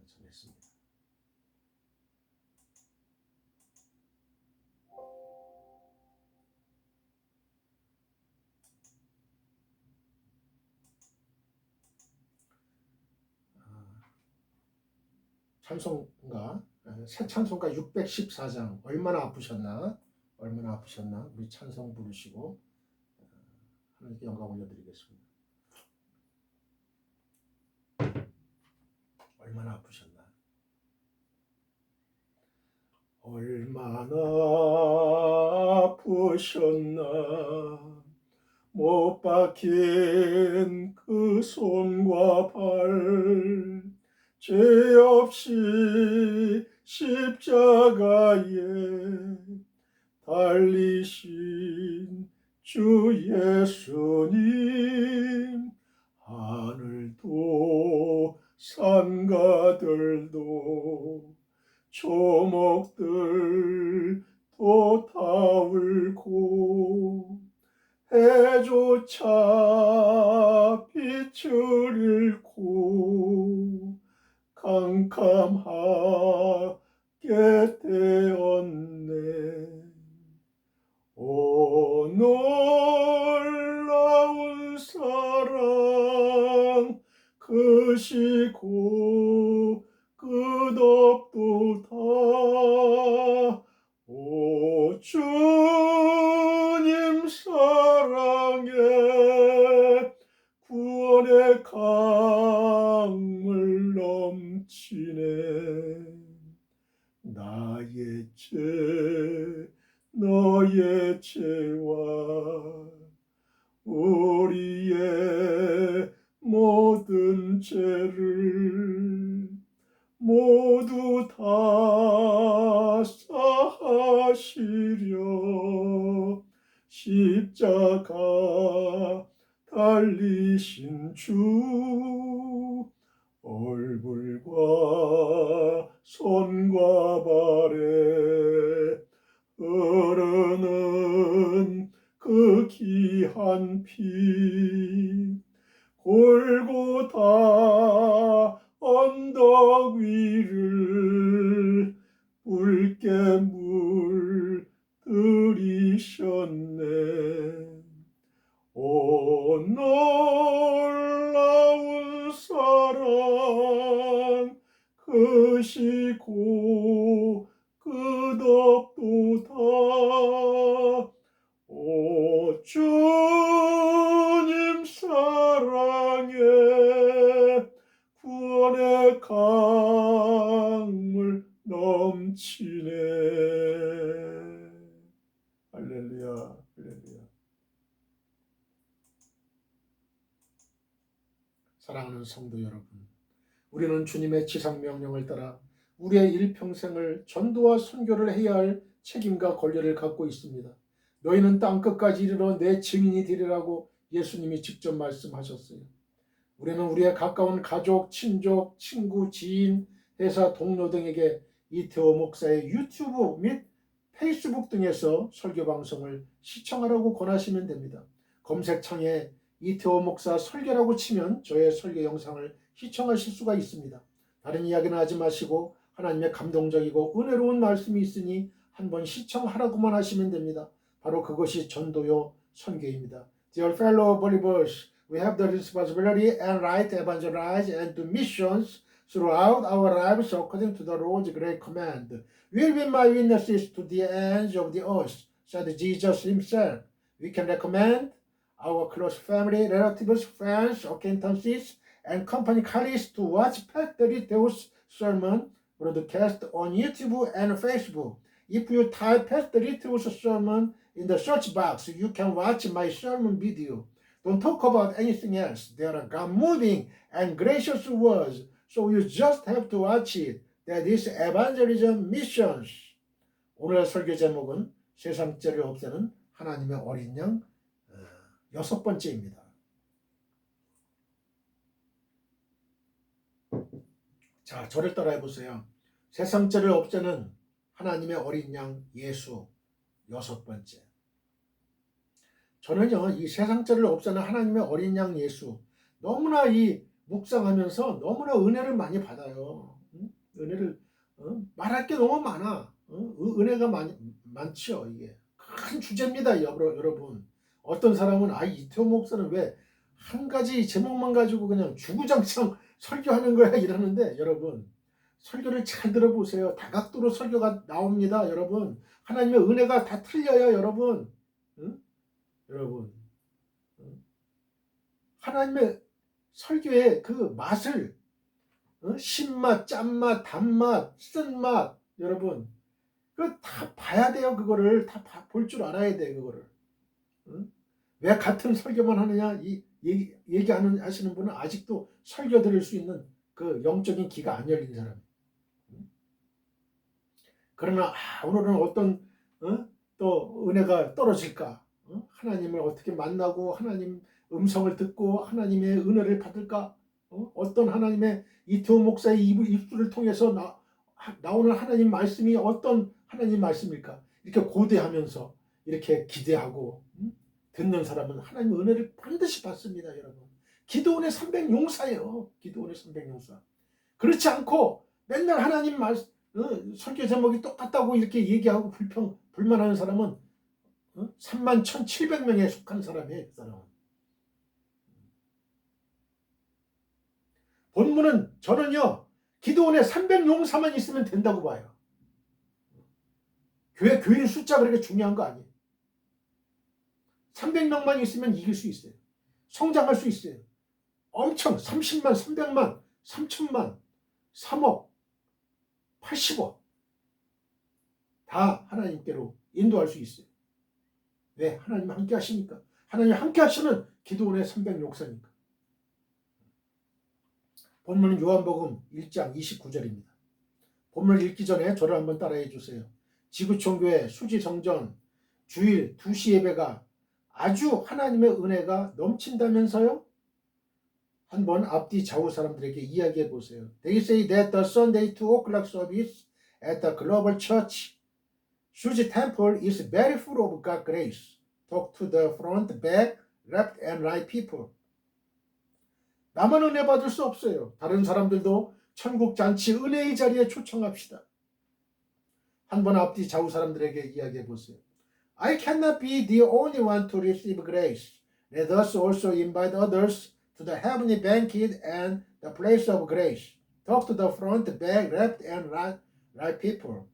전했습니다. 찬송가 새 찬송가 614장 얼마나 아프셨나 우리 찬송 부르시고 하나님께 영광 올려드리겠습니다. 얼마나 아프셨나. 얼마나 아프셨나. 못 박힌 그 손과 발 죄 없이 십자가에 달리신 주 예수님. 하늘도 산가들도 초목들도 다 울고 해조차 빛을 잃고 캄캄하게 되었네. 오 놀라운 사랑 크시고 끝없도다. 오 주님 사랑에 구원의 강물 넘치네. 나의 죄 너의 죄와 우리의 모든 죄를 모두 다 사하시려 십자가 달리신 주. 얼굴과 손과 발에 흐르는 그 귀한 피. 골고다 언덕 위를 붉게 물들이셨네. 오 놀라운 사랑 크시고 끝없도다. 오 주님 사랑에 구원의 강물 넘치네. 할렐루야, 할렐루야. 사랑하는 성도 여러분, 우리는 주님의 지상명령을 따라 우리의 일평생을 전도와 선교를 해야 할 책임과 권리를 갖고 있습니다. 너희는 땅끝까지 이르러 내 증인이 되리라고 예수님이 직접 말씀하셨어요. 우리는 우리의 가까운 가족, 친족, 친구, 지인, 회사 동료 등에게 이태호 목사의 유튜브 및 페이스북 등에서 설교 방송을 시청하라고 권하시면 됩니다. 검색창에 이태호 목사 설교라고 치면 저의 설교 영상을 시청하실 수가 있습니다. 다른 이야기는 하지 마시고 하나님의 감동적이고 은혜로운 말씀이 있으니 한번 시청하라고만 하시면 됩니다. 바로 그것이 전도요 선교입니다. Dear fellow believers, we have the responsibility and right to evangelize and do missions throughout our lives according to the Lord's great command. Will be my witnesses to the ends of the earth, said Jesus himself. We can recommend our close family, relatives, friends, acquaintances, and company colleagues to watch Pastor Riteo's sermon broadcast on YouTube and Facebook. If you type Pastor Riteo's sermon in the search box, you can watch my sermon video. Don't talk about anything else. There are God moving and gracious words. So you just have to watch it. That is evangelism missions. 오늘 설교 제목은 세상죄를 없애는 하나님의 어린 양 6번째입니다. 자, 저를 따라해 보세요. 세상죄를 없애는 하나님의 어린 양 예수 6번째. 저는요, 이 세상죄를 없애는 하나님의 어린 양 예수 너무나 이 묵상하면서 너무나 은혜를 많이 받아요. 은혜를 말할 게 너무 많아. 은혜가 많죠. 이게 큰 주제입니다, 여러분. 어떤 사람은 이태원 목사는 왜 한 가지 제목만 가지고 그냥 주구장창 설교하는 거야 이러는데, 여러분 설교를 잘 들어보세요. 다각도로 설교가 나옵니다, 여러분. 하나님의 은혜가 다 틀려요, 여러분. 여러분, 하나님의 설교의 그 맛을, 신맛, 짠맛, 단맛, 쓴맛, 여러분, 그거 다 봐야 돼요. 그거를 다 볼 줄 알아야 돼, 그거를. 왜 같은 설교만 하느냐? 이 하시는 분은 아직도 설교 들을 수 있는 그 영적인 귀가 안 열린 사람. 그러나 오늘은 어떤 또 은혜가 떨어질까? 하나님을 어떻게 만나고 하나님 음성을 듣고 하나님의 은혜를 받을까? 어떤 하나님의 이태원 목사의 입술을 통해서 나오는 하나님 말씀이 어떤 하나님 말씀일까? 이렇게 고대하면서 이렇게 기대하고 듣는 사람은 하나님의 은혜를 반드시 받습니다, 여러분. 기도원의 300용사예요. 기도원의 300용사. 그렇지 않고 맨날 하나님 설교 제목이 똑같다고 이렇게 얘기하고 불만하는 사람은 31,700명에 속한 사람이에요. 그 사람은. 본문은 저는요, 기도원에 300용사만 있으면 된다고 봐요. 교인 숫자 그렇게 중요한 거 아니에요. 300명만 있으면 이길 수 있어요. 성장할 수 있어요. 엄청 30만, 300만, 3천만, 3억, 80억 다 하나님께로 인도할 수 있어요. 왜? 하나님 함께 하시니까. 하나님 함께 하시는 기도원의 300용사니까. 본문은 요한복음 1장 29절입니다. 본문을 읽기 전에 저를 한번 따라해 주세요. 지구촌교회 수지성전 주일 2시 예배가 아주 하나님의 은혜가 넘친다면서요? 한번 앞뒤 좌우 사람들에게 이야기해 보세요. They say that the Sunday 2 o'clock service at the Global Church Suji Temple is very full of God's grace. Talk to the front, back, left and right people. 나만 은혜 받을 수 없어요. 다른 사람들도 천국 잔치 은혜의 자리에 초청합시다. 한번 앞뒤 좌우 사람들에게 이야기해 보세요. I cannot be the only one to receive grace. Let us also invite others to the heavenly banquet and the place of grace. Talk to the front, back, left and right people.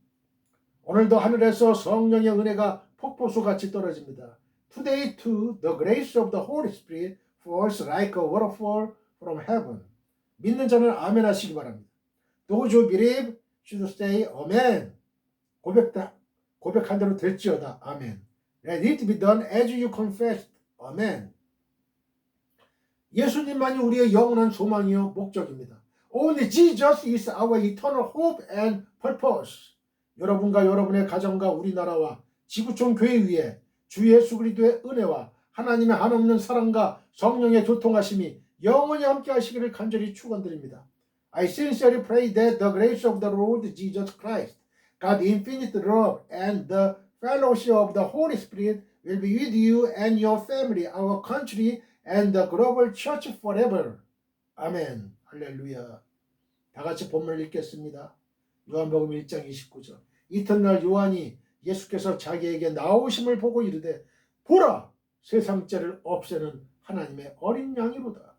오늘도 하늘에서 성령의 은혜가 폭포수같이 떨어집니다. Today too, the grace of the Holy Spirit falls like a waterfall from heaven. 믿는 자는 아멘 하시기 바랍니다. Those who believe should say amen. 고백한 대로 될지어다. 아멘. Let it be done as you confessed. 아멘. 예수님만이 우리의 영원한 소망이요 목적입니다. Only Jesus is our eternal hope and purpose. 여러분과 여러분의 가정과 우리나라와 지구촌 교회 위에 주 예수 그리스도의 은혜와 하나님의 한없는 사랑과 성령의 교통하심이 영원히 함께 하시기를 간절히 축원드립니다. I sincerely pray that the grace of the Lord Jesus Christ, God's infinite love and the fellowship of the Holy Spirit will be with you and your family, our country and the global church forever. 아멘. 할렐루야. 다 같이 본문을 읽겠습니다. 요한복음 1장 29절. 이튿날 요한이 예수께서 자기에게 나오심을 보고 이르되 보라 세상죄를 없애는 하나님의 어린 양이로다.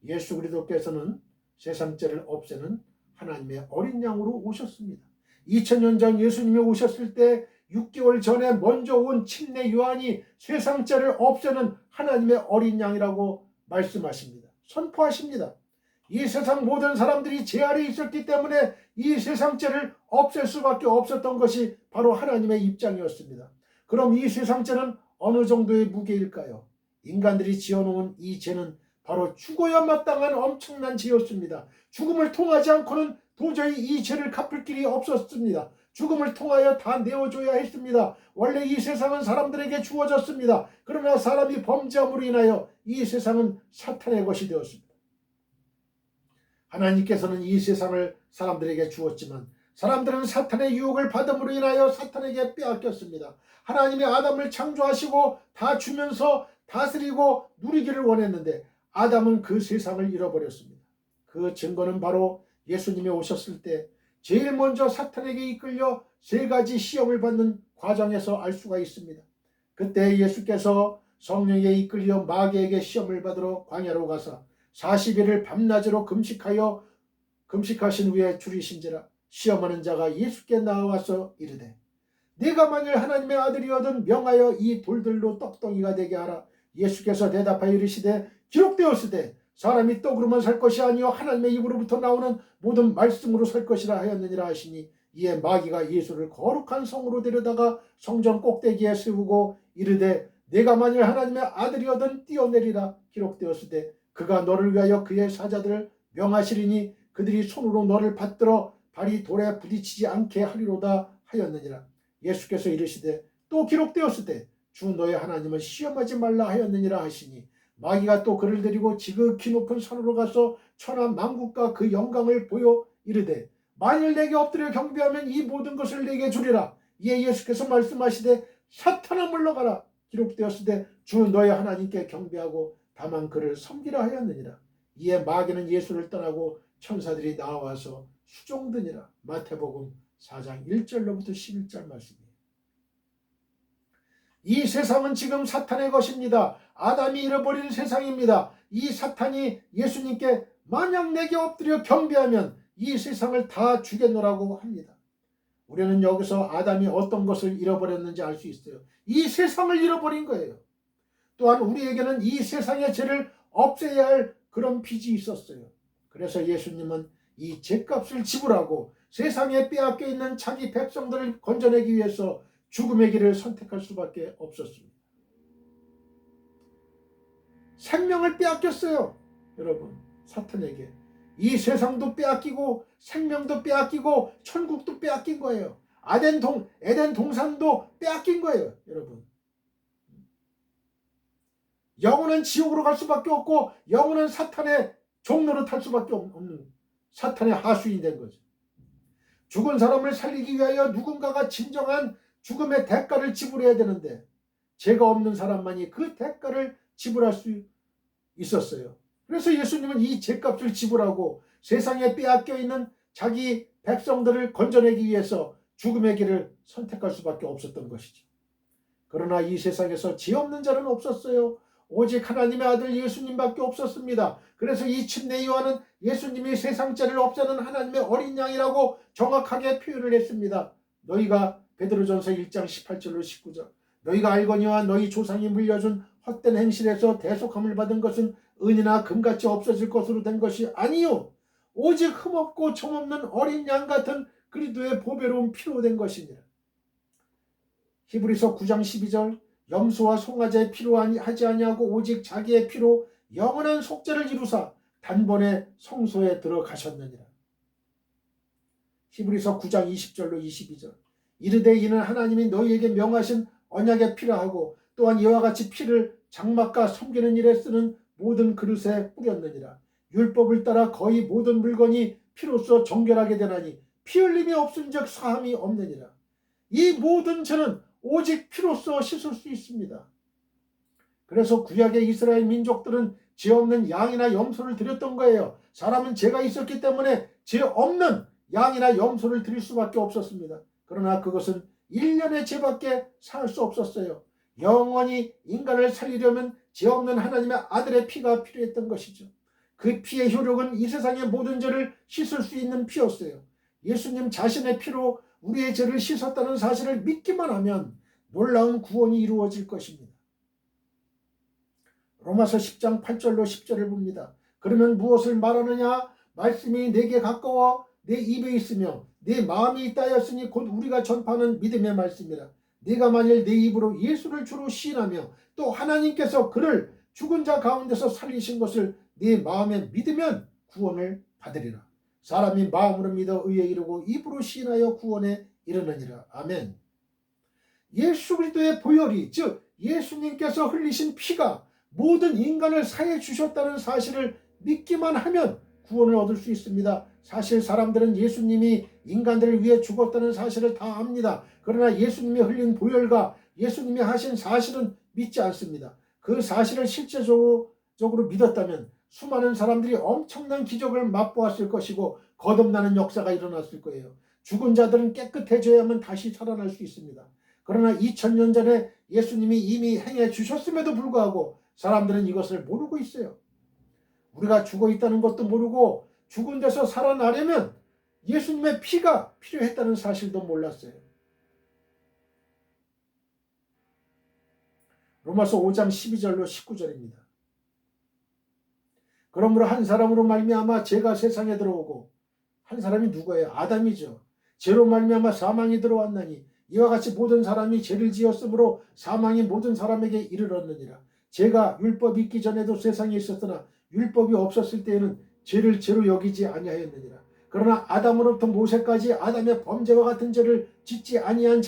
예수 그리스도께서는 세상죄를 없애는 하나님의 어린 양으로 오셨습니다. 2000년 전 예수님이 오셨을 때 6개월 전에 먼저 온 침례 요한이 세상죄를 없애는 하나님의 어린 양이라고 말씀하십니다. 선포하십니다. 이 세상 모든 사람들이 죄 아래 있었기 때문에 이 세상죄를 없앨 수밖에 없었던 것이 바로 하나님의 입장이었습니다. 그럼 이 세상죄는 어느 정도의 무게일까요? 인간들이 지어놓은 이 죄는 바로 죽어야 마땅한 엄청난 죄였습니다. 죽음을 통하지 않고는 도저히 이 죄를 갚을 길이 없었습니다. 죽음을 통하여 다 내어줘야 했습니다. 원래 이 세상은 사람들에게 주어졌습니다. 그러나 사람이 범죄함으로 인하여 이 세상은 사탄의 것이 되었습니다. 하나님께서는 이 세상을 사람들에게 주었지만 사람들은 사탄의 유혹을 받음으로 인하여 사탄에게 빼앗겼습니다. 하나님이 아담을 창조하시고 다 주면서 다스리고 누리기를 원했는데 아담은 그 세상을 잃어버렸습니다. 그 증거는 바로 예수님이 오셨을 때 제일 먼저 사탄에게 이끌려 3가지 시험을 받는 과정에서 알 수가 있습니다. 그때 예수께서 성령에 이끌려 마귀에게 시험을 받으러 광야로 가사 40일을 밤낮으로 금식하신 후에 줄이신지라 시험하는 자가 예수께 나와서 이르되 네가 만일 하나님의 아들이거든 명하여 이 돌들로 떡덩이가 되게 하라. 예수께서 대답하여 이르시되 기록되었으되 사람이 떡으로만 살 것이 아니요 하나님의 입으로부터 나오는 모든 말씀으로 살 것이라 하였느니라 하시니 이에 마귀가 예수를 거룩한 성으로 데려다가 성전 꼭대기에 세우고 이르되 네가 만일 하나님의 아들이거든 뛰어내리라. 기록되었으되 그가 너를 위하여 그의 사자들을 명하시리니 그들이 손으로 너를 받들어 발이 돌에 부딪히지 않게 하리로다 하였느니라. 예수께서 이르시되 또 기록되었으되 주 너의 하나님은 시험하지 말라 하였느니라 하시니 마귀가 또 그를 데리고 지극히 높은 산으로 가서 천하 만국과 그 영광을 보여 이르되 만일 내게 엎드려 경배하면 이 모든 것을 내게 주리라. 이에 예수께서 말씀하시되 사탄아 물러가라. 기록되었으되 주 너의 하나님께 경배하고 다만 그를 섬기라 하였느니라. 이에 마귀는 예수를 떠나고 천사들이 나와서 수종드니라. 마태복음 4장 1절로부터 11절 말씀이에요. 이 세상은 지금 사탄의 것입니다. 아담이 잃어버린 세상입니다. 이 사탄이 예수님께 만약 내게 엎드려 경배하면 이 세상을 다 주겠노라고 합니다. 우리는 여기서 아담이 어떤 것을 잃어버렸는지 알 수 있어요. 이 세상을 잃어버린 거예요. 또한 우리에게는 이 세상의 죄를 없애야 할 그런 빚이 있었어요. 그래서 예수님은 이 죄값을 지불하고 세상에 빼앗겨 있는 자기 백성들을 건져내기 위해서 죽음의 길을 선택할 수밖에 없었습니다. 생명을 빼앗겼어요. 여러분, 사탄에게. 이 세상도 빼앗기고 생명도 빼앗기고 천국도 빼앗긴 거예요. 에덴 동산도 빼앗긴 거예요. 여러분, 영혼은 지옥으로 갈 수밖에 없고 영혼은 사탄의 종로로 탈 수밖에 없는 사탄의 하수인이 된 거죠. 죽은 사람을 살리기 위하여 누군가가 진정한 죽음의 대가를 지불해야 되는데 죄가 없는 사람만이 그 대가를 지불할 수 있었어요. 그래서 예수님은 이 죄값을 지불하고 세상에 빼앗겨 있는 자기 백성들을 건져내기 위해서 죽음의 길을 선택할 수밖에 없었던 것이죠. 그러나 이 세상에서 죄 없는 자는 없었어요. 오직 하나님의 아들 예수님밖에 없었습니다. 그래서 이 침례 요한은 예수님이 세상 죄를 없애는 하나님의 어린 양이라고 정확하게 표현을 했습니다. 너희가 베드로전서 1장 18절로 19절 너희가 알거니와 너희 조상이 물려준 헛된 행실에서 대속함을 받은 것은 은이나 금같이 없어질 것으로 된 것이 아니요 오직 흠없고 정없는 어린 양 같은 그리스도의 보배로운 피로 된 것이니라. 히브리서 9장 12절 염소와 송아지의 피로 하지 아니하고 오직 자기의 피로 영원한 속죄를 이루사 단번에 성소에 들어가셨느니라. 히브리서 9장 20절로 22절 이르되 이는 하나님이 너희에게 명하신 언약의 피라 하고 또한 이와 같이 피를 장막과 섬기는 일에 쓰는 모든 그릇에 뿌렸느니라. 율법을 따라 거의 모든 물건이 피로써 정결하게 되나니 피 흘림이 없은즉 사함이 없느니라. 이 모든 죄는 오직 피로써 씻을 수 있습니다. 그래서 구약의 이스라엘 민족들은 죄 없는 양이나 염소를 드렸던 거예요. 사람은 죄가 있었기 때문에 죄 없는 양이나 염소를 드릴 수밖에 없었습니다. 그러나 그것은 1년의 죄밖에 살 수 없었어요. 영원히 인간을 살리려면 죄 없는 하나님의 아들의 피가 필요했던 것이죠. 그 피의 효력은 이 세상의 모든 죄를 씻을 수 있는 피였어요. 예수님 자신의 피로 우리의 죄를 씻었다는 사실을 믿기만 하면 놀라운 구원이 이루어질 것입니다. 로마서 10장 8절로 10절을 봅니다. 그러면 무엇을 말하느냐? 말씀이 내게 가까워 내 입에 있으며 내 마음이 있다 하였으니 곧 우리가 전파하는 믿음의 말씀이라. 네가 만일 내 입으로 예수를 주로 시인하며 또 하나님께서 그를 죽은 자 가운데서 살리신 것을 네 마음에 믿으면 구원을 받으리라. 사람이 마음으로 믿어 의에 이르고 입으로 시인하여 구원에 이르느니라. 아멘. 예수 그리스도의 보혈이, 즉 예수님께서 흘리신 피가 모든 인간을 사해 주셨다는 사실을 믿기만 하면 구원을 얻을 수 있습니다. 사실 사람들은 예수님이 인간들을 위해 죽었다는 사실을 다 압니다. 그러나 예수님이 흘린 보혈과 예수님이 하신 사실은 믿지 않습니다. 그 사실을 실제적으로 믿었다면 수많은 사람들이 엄청난 기적을 맛보았을 것이고 거듭나는 역사가 일어났을 거예요. 죽은 자들은 깨끗해져야만 다시 살아날 수 있습니다. 그러나 2000년 전에 예수님이 이미 행해 주셨음에도 불구하고 사람들은 이것을 모르고 있어요. 우리가 죽어 있다는 것도 모르고 죽은 데서 살아나려면 예수님의 피가 필요했다는 사실도 몰랐어요. 로마서 5장 12절로 19절입니다. 그러므로 한 사람으로 말미암아 죄가 세상에 들어오고, 한 사람이 누구예요? 아담이죠. 죄로 말미암아 사망이 들어왔나니 이와 같이 모든 사람이 죄를 지었으므로 사망이 모든 사람에게 이르렀느니라. 죄가 율법이 있기 전에도 세상에 있었으나 율법이 없었을 때에는 죄를 죄로 여기지 아니하였느니라. 그러나 아담으로부터 모세까지 아담의 범죄와 같은 죄를 짓지 아니한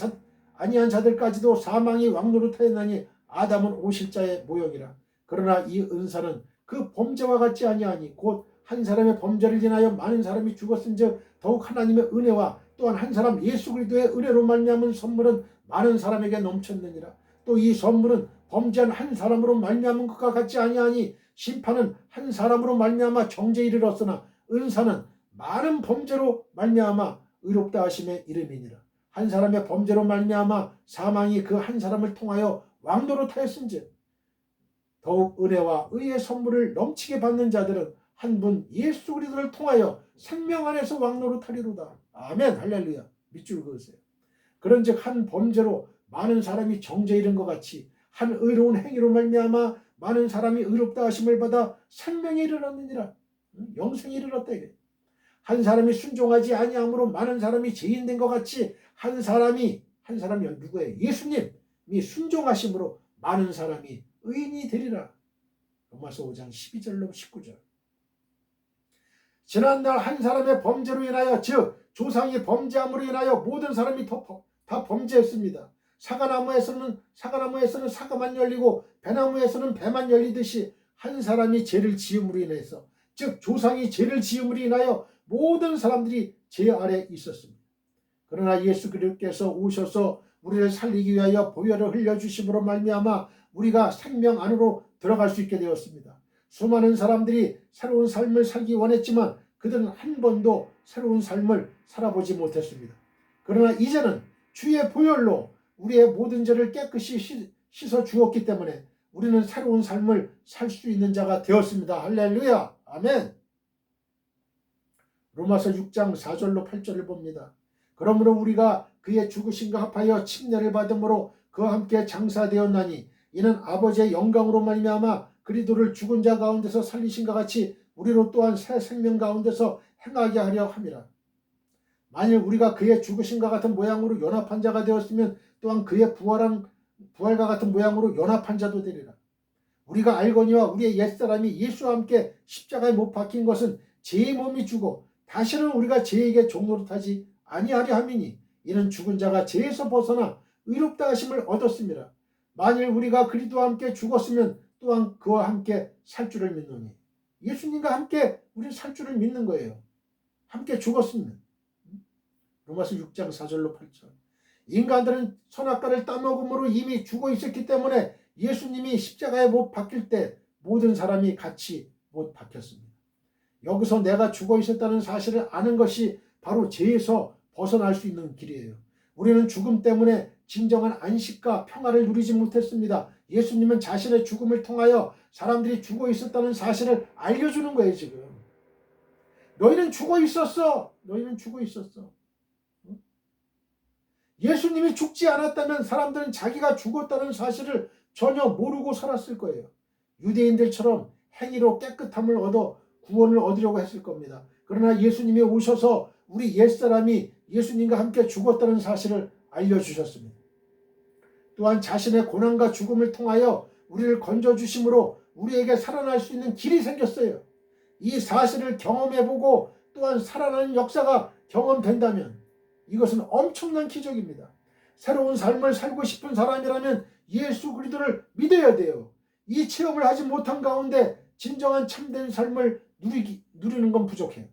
자들까지도 사망이 왕노릇하였나니 아담은 오실자의 모형이라. 그러나 이 은사는 그 범죄와 같지 아니하니 곧 한 사람의 범죄를 인하여 많은 사람이 죽었은즉 더욱 하나님의 은혜와 또한 한 사람 예수 그리스도의 은혜로 말미암은 선물은 많은 사람에게 넘쳤느니라. 또 이 선물은 범죄한 한 사람으로 말미암은 것과 같지 아니하니 심판은 한 사람으로 말미암아 정죄에 이르렀으나 은사는 많은 범죄로 말미암아 의롭다 하심의 이름이니라. 한 사람의 범죄로 말미암아 사망이 그 한 사람을 통하여 왕노릇하였은즉 더욱 은혜와 의의 선물을 넘치게 받는 자들은 한 분 예수 그리스도를 통하여 생명 안에서 왕노릇하리로다. 아멘. 할렐루야. 밑줄 그으세요. 그런즉 한 범죄로 많은 사람이 정죄에 이른 것 같이 한 의로운 행위로 말미암아 많은 사람이 의롭다 하심을 받아 생명에 이르렀느니라. 영생에 이르렀다 이게. 한 사람이 순종하지 아니함으로 많은 사람이 죄인 된 것 같이 한 사람이 누구예요? 예수님이 순종하심으로 많은 사람이 의인이 되리라. 로마서 5장 12절로 19절. 지난날 한 사람의 범죄로 인하여, 즉 조상이 범죄함으로 인하여 모든 사람이 다 범죄했습니다. 사과나무에서는 사과만 열리고 배나무에서는 배만 열리듯이 한 사람이 죄를 지음으로 인해서, 즉 조상이 죄를 지음으로 인하여 모든 사람들이 죄 아래 있었습니다. 그러나 예수 그리스도께서 오셔서 우리를 살리기 위하여 보혈을 흘려주심으로 말미암아 우리가 생명 안으로 들어갈 수 있게 되었습니다. 수많은 사람들이 새로운 삶을 살기 원했지만 그들은 한 번도 새로운 삶을 살아보지 못했습니다. 그러나 이제는 주의 보혈로 우리의 모든 죄를 깨끗이 씻어 주었기 때문에 우리는 새로운 삶을 살 수 있는 자가 되었습니다. 할렐루야. 아멘. 로마서 6장 4절로 8절을 봅니다. 그러므로 우리가 그의 죽으심과 합하여 침례를 받음으로 그와 함께 장사되었나니 이는 아버지의 영광으로 말미암아 그리스도를 죽은 자 가운데서 살리신과 같이 우리로 또한 새 생명 가운데서 행하게 하려 함이라. 만일 우리가 그의 죽으심과 같은 모양으로 연합한 자가 되었으면 또한 그의 부활과 같은 모양으로 연합한 자도 되리라. 우리가 알거니와 우리의 옛사람이 예수와 함께 십자가에 못 박힌 것은 죄의 몸이 죽어 다시는 우리가 죄에게 종노릇하지 아니하려 함이니 이는 죽은 자가 죄에서 벗어나 의롭다 하심을 얻었습니다. 만일 우리가 그리스도와 함께 죽었으면 또한 그와 함께 살 줄을 믿노니. 예수님과 함께 우리는 살 줄을 믿는 거예요. 함께 죽었으면. 로마서 6장 4절로 8절. 인간들은 선악과를 따먹음으로 이미 죽어 있었기 때문에 예수님이 십자가에 못 박힐 때 모든 사람이 같이 못 박혔습니다. 여기서 내가 죽어 있었다는 사실을 아는 것이 바로 죄에서 벗어날 수 있는 길이에요. 우리는 죽음 때문에 진정한 안식과 평화를 누리지 못했습니다. 예수님은 자신의 죽음을 통하여 사람들이 죽어 있었다는 사실을 알려주는 거예요. 지금 너희는 죽어 있었어. 너희는 죽어 있었어. 예수님이 죽지 않았다면 사람들은 자기가 죽었다는 사실을 전혀 모르고 살았을 거예요. 유대인들처럼 행위로 깨끗함을 얻어 구원을 얻으려고 했을 겁니다. 그러나 예수님이 오셔서 우리 옛사람이 예수님과 함께 죽었다는 사실을 알려주셨습니다. 또한 자신의 고난과 죽음을 통하여 우리를 건져주심으로 우리에게 살아날 수 있는 길이 생겼어요. 이 사실을 경험해보고 또한 살아나는 역사가 경험된다면 이것은 엄청난 기적입니다. 새로운 삶을 살고 싶은 사람이라면 예수 그리스도를 믿어야 돼요. 이 체험을 하지 못한 가운데 진정한 참된 삶을 누리는 건 부족해요.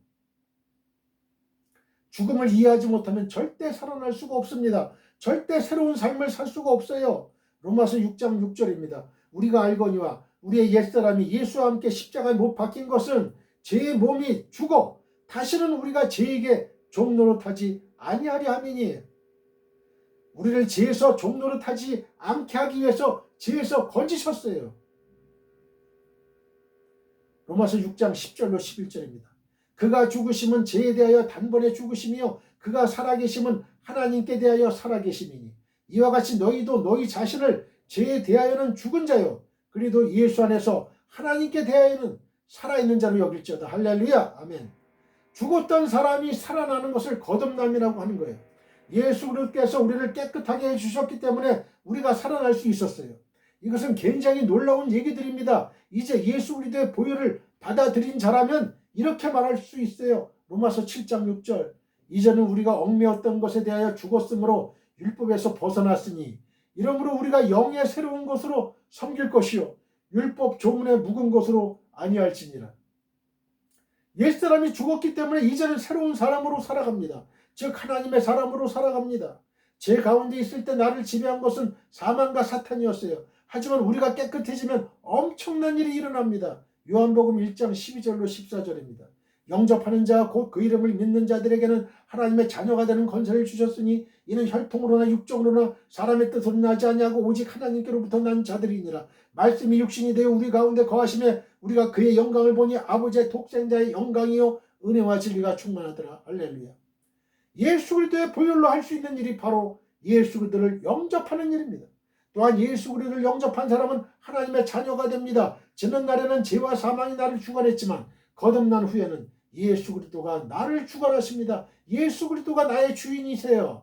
죽음을 이해하지 못하면 절대 살아날 수가 없습니다. 절대 새로운 삶을 살 수가 없어요. 로마서 6장 6절입니다. 우리가 알거니와 우리의 옛사람이 예수와 함께 십자가에 못 박힌 것은 제 몸이 죽어 다시는 우리가 죄에게 종노릇하지 아니하려 함이니, 우리를 죄에서 종노릇하지 않게 하기 위해서 죄에서 건지셨어요. 로마서 6장 10절로 11절입니다. 그가 죽으심은 죄에 대하여 단번에 죽으심이요 그가 살아계심은 하나님께 대하여 살아계심이니, 이와 같이 너희도 너희 자신을 죄에 대하여는 죽은 자요 그리도 예수 안에서 하나님께 대하여는 살아있는 자로 여길지어다. 할렐루야. 아멘. 죽었던 사람이 살아나는 것을 거듭남이라고 하는 거예요. 예수 그리스도께서 우리를 깨끗하게 해주셨기 때문에 우리가 살아날 수 있었어요. 이것은 굉장히 놀라운 얘기들입니다. 이제 예수 그리스도의 보혈을 받아들인 자라면 이렇게 말할 수 있어요. 로마서 7장 6절. 이제는 우리가 얽매였던 것에 대하여 죽었으므로 율법에서 벗어났으니 이러므로 우리가 영의 새로운 것으로 섬길 것이요 율법 조문의 묵은 것으로 아니할지니라. 옛사람이 죽었기 때문에 이제는 새로운 사람으로 살아갑니다. 즉 하나님의 사람으로 살아갑니다. 제 가운데 있을 때 나를 지배한 것은 사망과 사탄이었어요. 하지만 우리가 깨끗해지면 엄청난 일이 일어납니다. 요한복음 1장 12절로 14절입니다. 영접하는 자 곧 그 이름을 믿는 자들에게는 하나님의 자녀가 되는 권세를 주셨으니 이는 혈통으로나 육적으로나 사람의 뜻으로 나지 아니하고 오직 하나님께로부터 난 자들이니라. 말씀이 육신이 되어 우리 가운데 거하심에 우리가 그의 영광을 보니 아버지의 독생자의 영광이요 은혜와 진리가 충만하더라. 할렐루야. 예수 그리스도의 보혈로 할 수 있는 일이 바로 예수 그리스도를 영접하는 일입니다. 또한 예수 그리스도를 영접한 사람은 하나님의 자녀가 됩니다. 지는 날에는 죄와 사망이 나를 주관했지만 거듭난 후에는 예수 그리스도가 나를 주관하십니다. 예수 그리스도가 나의 주인이세요.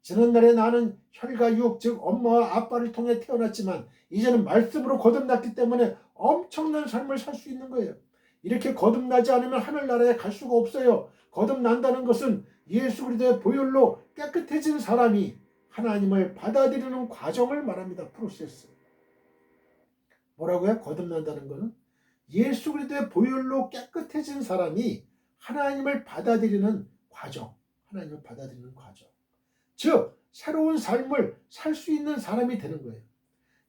지는 날에 나는 혈과 육, 즉 엄마와 아빠를 통해 태어났지만 이제는 말씀으로 거듭났기 때문에 엄청난 삶을 살 수 있는 거예요. 이렇게 거듭나지 않으면 하늘나라에 갈 수가 없어요. 거듭난다는 것은 예수 그리스도의 보혈로 깨끗해진 사람이 하나님을 받아들이는 과정을 말합니다. 프로세스. 뭐라고요? 거듭난다는 것은 예수 그리스도의 보혈로 깨끗해진 사람이 하나님을 받아들이는 과정. 하나님을 받아들이는 과정. 즉 새로운 삶을 살 수 있는 사람이 되는 거예요.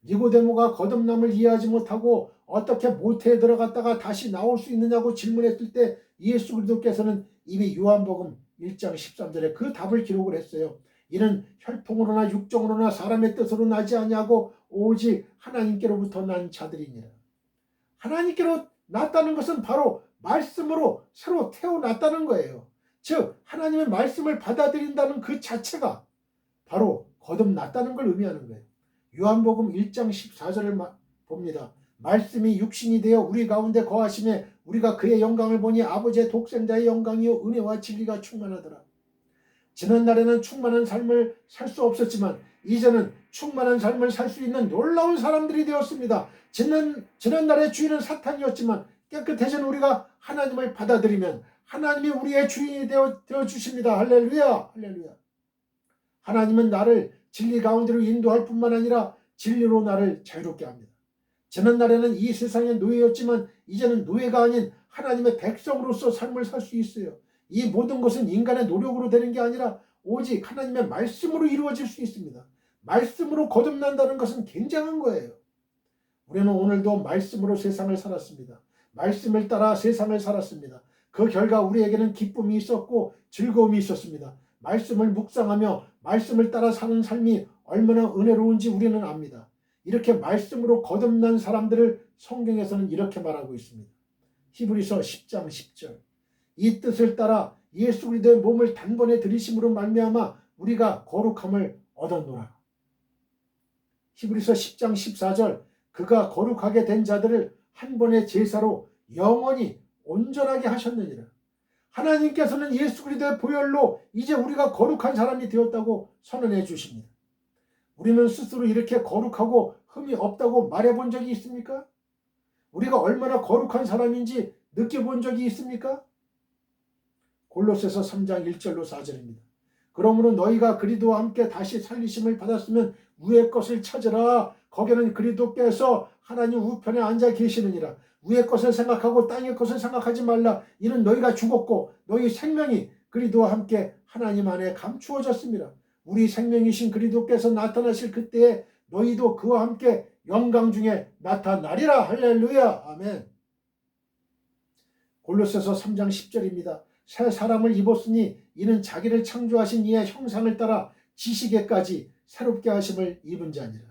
니고데모가 거듭남을 이해하지 못하고 어떻게 모태에 들어갔다가 다시 나올 수 있느냐고 질문했을 때 예수 그리스도께서는 이미 요한복음 1장 13절에 그 답을 기록을 했어요. 이는 혈통으로나 육정으로나 사람의 뜻으로 나지 아니하고 오직 하나님께로부터 난 자들이니라. 하나님께로 났다는 것은 바로 말씀으로 새로 태어났다는 거예요. 즉 하나님의 말씀을 받아들인다는 그 자체가 바로 거듭났다는 걸 의미하는 거예요. 요한복음 1장 14절을 봅니다. 말씀이 육신이 되어 우리 가운데 거하심에 우리가 그의 영광을 보니 아버지의 독생자의 영광이요 은혜와 진리가 충만하더라. 지난 날에는 충만한 삶을 살 수 없었지만 이제는 충만한 삶을 살 수 있는 놀라운 사람들이 되었습니다. 지난 날의 주인은 사탄이었지만 깨끗해진 우리가 하나님을 받아들이면 하나님이 우리의 주인이 되어 주십니다. 할렐루야. 할렐루야. 하나님은 나를 진리 가운데로 인도할 뿐만 아니라 진리로 나를 자유롭게 합니다. 지난 날에는 이 세상의 노예였지만 이제는 노예가 아닌 하나님의 백성으로서 삶을 살 수 있어요. 이 모든 것은 인간의 노력으로 되는 게 아니라 오직 하나님의 말씀으로 이루어질 수 있습니다. 말씀으로 거듭난다는 것은 굉장한 거예요. 우리는 오늘도 말씀으로 세상을 살았습니다. 말씀을 따라 세상을 살았습니다. 그 결과 우리에게는 기쁨이 있었고 즐거움이 있었습니다. 말씀을 묵상하며 말씀을 따라 사는 삶이 얼마나 은혜로운지 우리는 압니다. 이렇게 말씀으로 거듭난 사람들을 성경에서는 이렇게 말하고 있습니다. 히브리서 10장 10절. 이 뜻을 따라 예수 그리스도의 몸을 단번에 들이심으로 말미암아 우리가 거룩함을 얻었노라. 히브리서 10장 14절. 그가 거룩하게 된 자들을 한 번의 제사로 영원히 온전하게 하셨느니라. 하나님께서는 예수 그리스도의 보혈로 이제 우리가 거룩한 사람이 되었다고 선언해 주십니다. 우리는 스스로 이렇게 거룩하고 흠이 없다고 말해본 적이 있습니까? 우리가 얼마나 거룩한 사람인지 느껴본 적이 있습니까? 골로새서 3장 1절로 4절입니다. 그러므로 너희가 그리스도와 함께 다시 살리심을 받았으면 위의 것을 찾으라. 거기는 그리스도께서 하나님 우편에 앉아 계시느니라. 위의 것을 생각하고 땅의 것을 생각하지 말라. 이는 너희가 죽었고 너희 생명이 그리스도와 함께 하나님 안에 감추어졌습니다. 우리 생명이신 그리스도께서 나타나실 그때에 너희도 그와 함께 영광 중에 나타나리라. 할렐루야. 아멘. 골로새서 3장 10절입니다. 새 사람을 입었으니 이는 자기를 창조하신 이의 형상을 따라 지식에까지 새롭게 하심을 입은 자니라.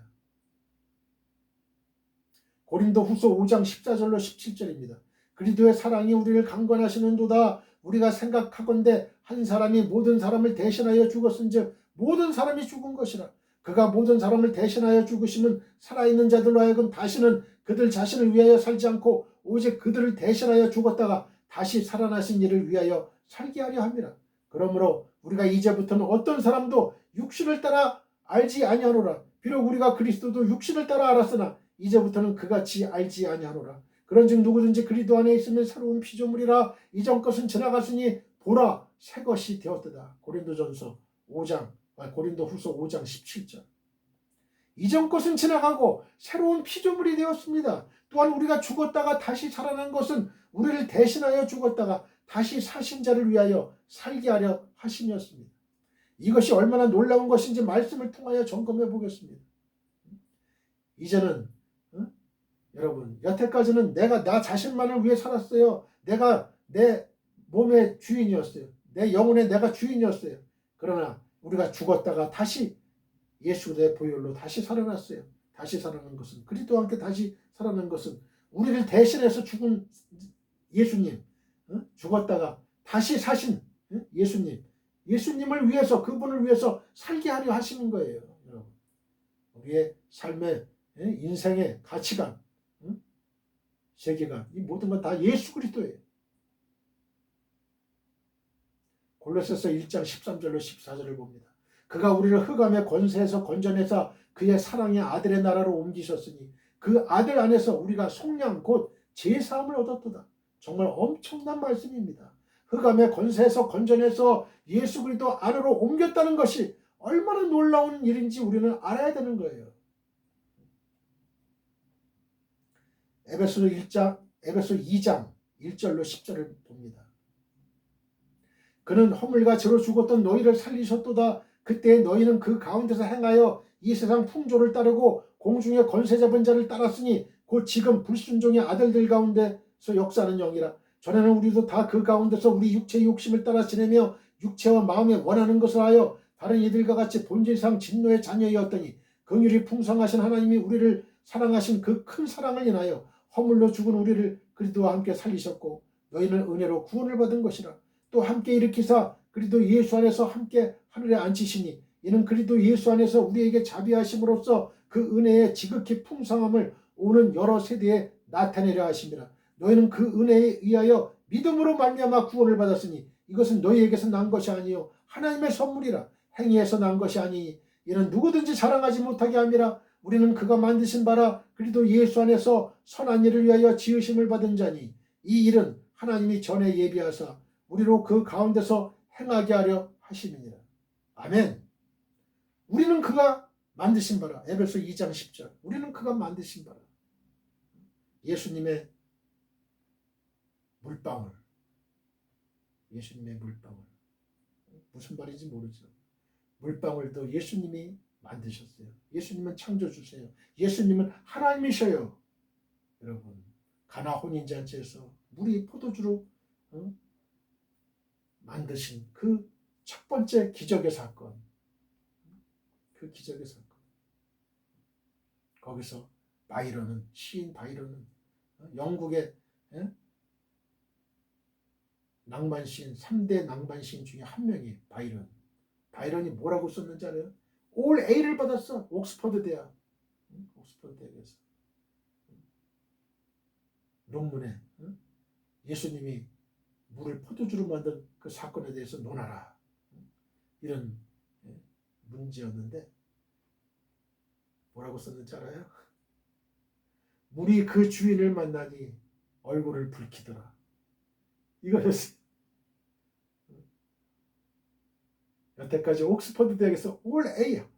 고린도 후서 5장 14절로 17절입니다. 그리스도의 사랑이 우리를 강권하시는도다. 우리가 생각하건대 한 사람이 모든 사람을 대신하여 죽었은즉 모든 사람이 죽은 것이라. 그가 모든 사람을 대신하여 죽으심은 살아있는 자들로 하여금 다시는 그들 자신을 위하여 살지 않고 오직 그들을 대신하여 죽었다가 다시 살아나신 이를 위하여 살게 하려 합니다. 그러므로 우리가 이제부터는 어떤 사람도 육신을 따라 알지 아니하노라. 비록 우리가 그리스도도 육신을 따라 알았으나 이제부터는 그같이 알지 아니하노라. 그런즉 누구든지 그리스도 안에 있으면 새로운 피조물이라. 이전 것은 지나갔으니 보라 새 것이 되었도다. 고린도 후서 5장 17절. 이전 것은 지나가고 새로운 피조물이 되었습니다. 또한 우리가 죽었다가 다시 살아난 것은 우리를 대신하여 죽었다가 다시 사신 자를 위하여 살게 하려 하심이었습니다. 이것이 얼마나 놀라운 것인지 말씀을 통하여 점검해 보겠습니다. 이제는 여러분, 여태까지는 내가 나 자신만을 위해 살았어요. 내가 내 몸의 주인이었어요. 내 영혼의 내가 주인이었어요. 그러나 우리가 죽었다가 다시 예수 의 보혈로 다시 살아났어요. 다시 살아난 것은 그리스도와 함께 다시 살아난 것은 우리를 대신해서 죽은 예수님, 죽었다가 다시 사신 예수님을 위해서, 그분을 위해서 살게 하려 하시는 거예요. 여러분, 우리의 삶의 인생의 가치관, 세계관, 이 모든 건 다 예수 그리스도예요. 골로새서 1장 13절로 14절을 봅니다. 그가 우리를 흑암의 권세에서 건져내사 그의 사랑의 아들의 나라로 옮기셨으니 그 아들 안에서 우리가 속량 곧 제사함을 얻었도다. 정말 엄청난 말씀입니다. 흑암의 권세에서 건져내서 예수 그리스도 안으로 옮겼다는 것이 얼마나 놀라운 일인지 우리는 알아야 되는 거예요. 에베소 2장 1절로 10절을 봅니다. 그는 허물과 죄로 죽었던 너희를 살리셨도다. 그때 너희는 그 가운데서 행하여 이 세상 풍조를 따르고 공중의 권세 잡은 자를 따랐으니 곧 지금 불순종의 아들들 가운데서 역사하는 영이라. 전에는 우리도 다 그 가운데서 우리 육체의 욕심을 따라 지내며 육체와 마음에 원하는 것을 하여 다른 이들과 같이 본질상 진노의 자녀이었더니 긍휼이 풍성하신 하나님이 우리를 사랑하신 그 큰 사랑을 인하여 허물로 죽은 우리를 그리스도와 함께 살리셨고 너희는 은혜로 구원을 받은 것이라. 또 함께 일으키사 그리스도 예수 안에서 함께 하늘에 앉히시니 이는 그리스도 예수 안에서 우리에게 자비하심으로써 그 은혜의 지극히 풍성함을 오는 여러 세대에 나타내려 하심이라. 너희는 그 은혜에 의하여 믿음으로 말미암아 구원을 받았으니 이것은 너희에게서 난 것이 아니요 하나님의 선물이라. 행위에서 난 것이 아니니 이는 누구든지 자랑하지 못하게 함이라. 우리는 그가 만드신 바라 그리스도 예수 안에서 선한 일을 위하여 지으심을 받은 자니 이 일은 하나님이 전에 예비하사 우리로 그 가운데서 행하게 하려 하심이니라. 아멘. 우리는 그가 만드신 바라. 에베소 2장 10절. 우리는 그가 만드신 바라. 예수님의 물방울. 예수님의 물방울. 무슨 말인지 모르죠. 물방울도 예수님이 만드셨어요. 예수님은 창조주세요. 예수님은 하나님이셔요. 여러분, 가나 혼인잔치에서 물이 포도주로 만드신 그 첫 번째 기적의 사건, 그 기적의 사건. 거기서 시인 바이런은 영국의 낭만시인 3대 낭만시인 중에 한 명이 바이런. 바이런이 뭐라고 썼는지 알아요? 올 A를 받았어. 옥스퍼드 대학. 옥스퍼드 대학에서 논문에 예수님이 물을 포도주로 만든 그 사건에 대해서 논하라. 이런 문제였는데 뭐라고 썼는지 알아요? 물이 그 주인을 만나니 얼굴을 붉히더라. 이거였어요. 여태까지 옥스퍼드 대학에서 올 A야,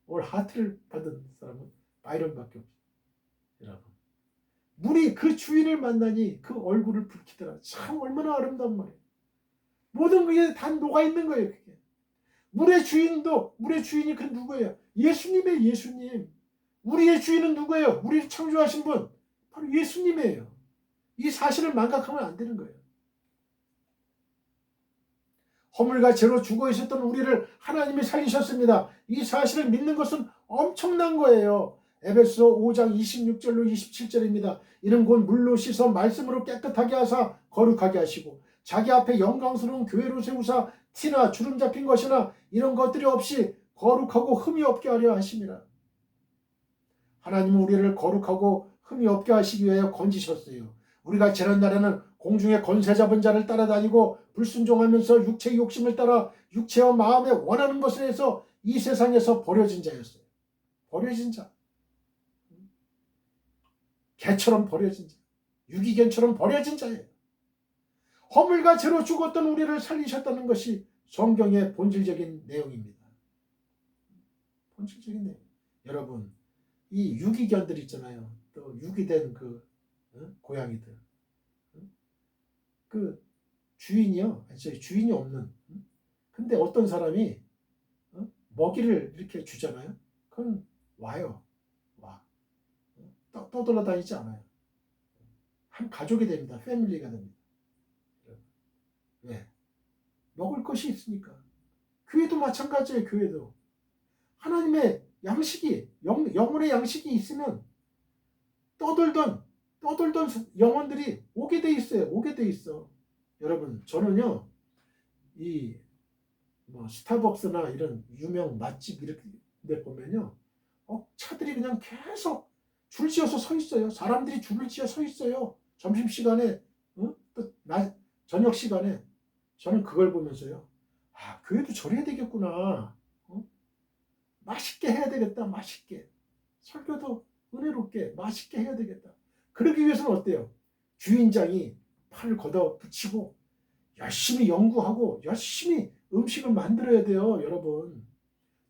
올 하트를 받은 사람은 바이런밖에 없어요. 여러분, 물이 그 주인을 만나니 그 얼굴을 붉히더라. 참 얼마나 아름다운 말이에요. 모든 그게 다 녹아 있는 거예요. 그게. 물의 주인이 그 누구예요? 예수님의 예수님. 우리의 주인은 누구예요? 우리를 창조하신 분, 바로 예수님이에요. 이 사실을 망각하면 안 되는 거예요. 허물과 죄로 죽어 있었던 우리를 하나님이 살리셨습니다. 이 사실을 믿는 것은 엄청난 거예요. 에베소 5장 26절로 27절입니다. 이는 곧 물로 씻어 말씀으로 깨끗하게 하사 거룩하게 하시고 자기 앞에 영광스러운 교회로 세우사 티나 주름 잡힌 것이나 이런 것들이 없이 거룩하고 흠이 없게 하려 하심이라. 하나님은 우리를 거룩하고 흠이 없게 하시기 위하여 건지셨어요. 우리가 지난날에는 공중의 권세 잡은 자를 따라다니고 불순종하면서 육체의 욕심을 따라 육체와 마음에 원하는 것을 해서 이 세상에서 버려진 자였어요. 버려진 자. 개처럼 버려진 자. 유기견처럼 버려진 자예요. 허물과 죄로 죽었던 우리를 살리셨다는 것이 성경의 본질적인 내용입니다. 본질적인 내용. 여러분, 이 유기견들 있잖아요. 또 유기된 고양이들. 그 주인이요. 주인이 없는. 근데 어떤 사람이 먹이를 이렇게 주잖아요. 그건 와요. 와. 떠돌아 다니지 않아요. 한 가족이 됩니다. 패밀리가 됩니다. 왜? 먹을 것이 있으니까. 교회도 마찬가지예요. 교회도. 하나님의 양식이, 영혼의 양식이 있으면 떠돌던 영혼들이 오게 돼 있어요. 오게 돼 있어. 여러분, 저는요, 스타벅스나 이런 유명 맛집 이렇게 데 보면요, 차들이 그냥 계속 줄 지어서 서 있어요. 사람들이 줄을 지어 서 있어요. 점심시간에, 또 저녁 시간에. 저는 그걸 보면서요, 아, 교회도 저래야 되겠구나. 맛있게 해야 되겠다. 맛있게. 설교도 은혜롭게 맛있게 해야 되겠다. 그러기 위해서는 어때요? 주인장이 팔을 걷어 붙이고 열심히 연구하고 열심히 음식을 만들어야 돼요. 여러분,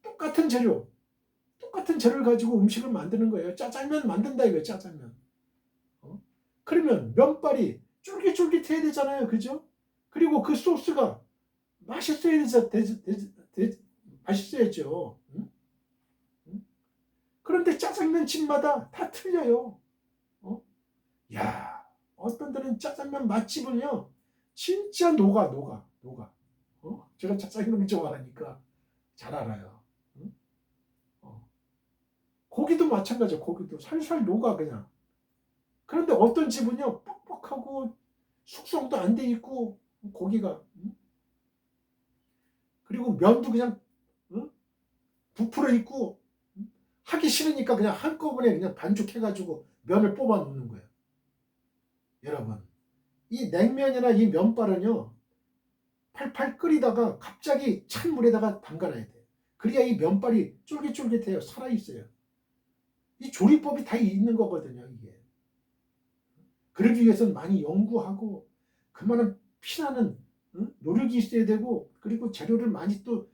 똑같은 재료를 가지고 음식을 만드는 거예요. 짜장면 만든다 이거예요. 짜장면. 그러면 면발이 쫄깃쫄깃해야 되잖아요. 그죠? 그리고 그 소스가 맛있어야죠. 응? 그런데 짜장면 집마다 다 틀려요. 야, 어떤 데는 짜장면 맛집은요, 진짜 녹아. 제가 짜장면을 좋아하니까 잘 알아요. 응? 고기도 마찬가지예요. 고기도 살살 녹아 그냥. 그런데 어떤 집은요, 뻑뻑하고 숙성도 안 돼 있고 고기가. 응? 그리고 면도 그냥 부풀어 있고 하기 싫으니까 그냥 한꺼번에 그냥 반죽해가지고 면을 뽑아 놓는 거예요. 여러분, 이 냉면이나 이 면발은요, 팔팔 끓이다가 갑자기 찬 물에다가 담가놔야 돼요. 그래야 이 면발이 쫄깃쫄깃해요. 살아있어요. 이 조리법이 다 있는 거거든요. 이게. 그러기 위해서는 많이 연구하고 그만한 피나는 노력이 있어야 되고, 그리고 재료를 많이 또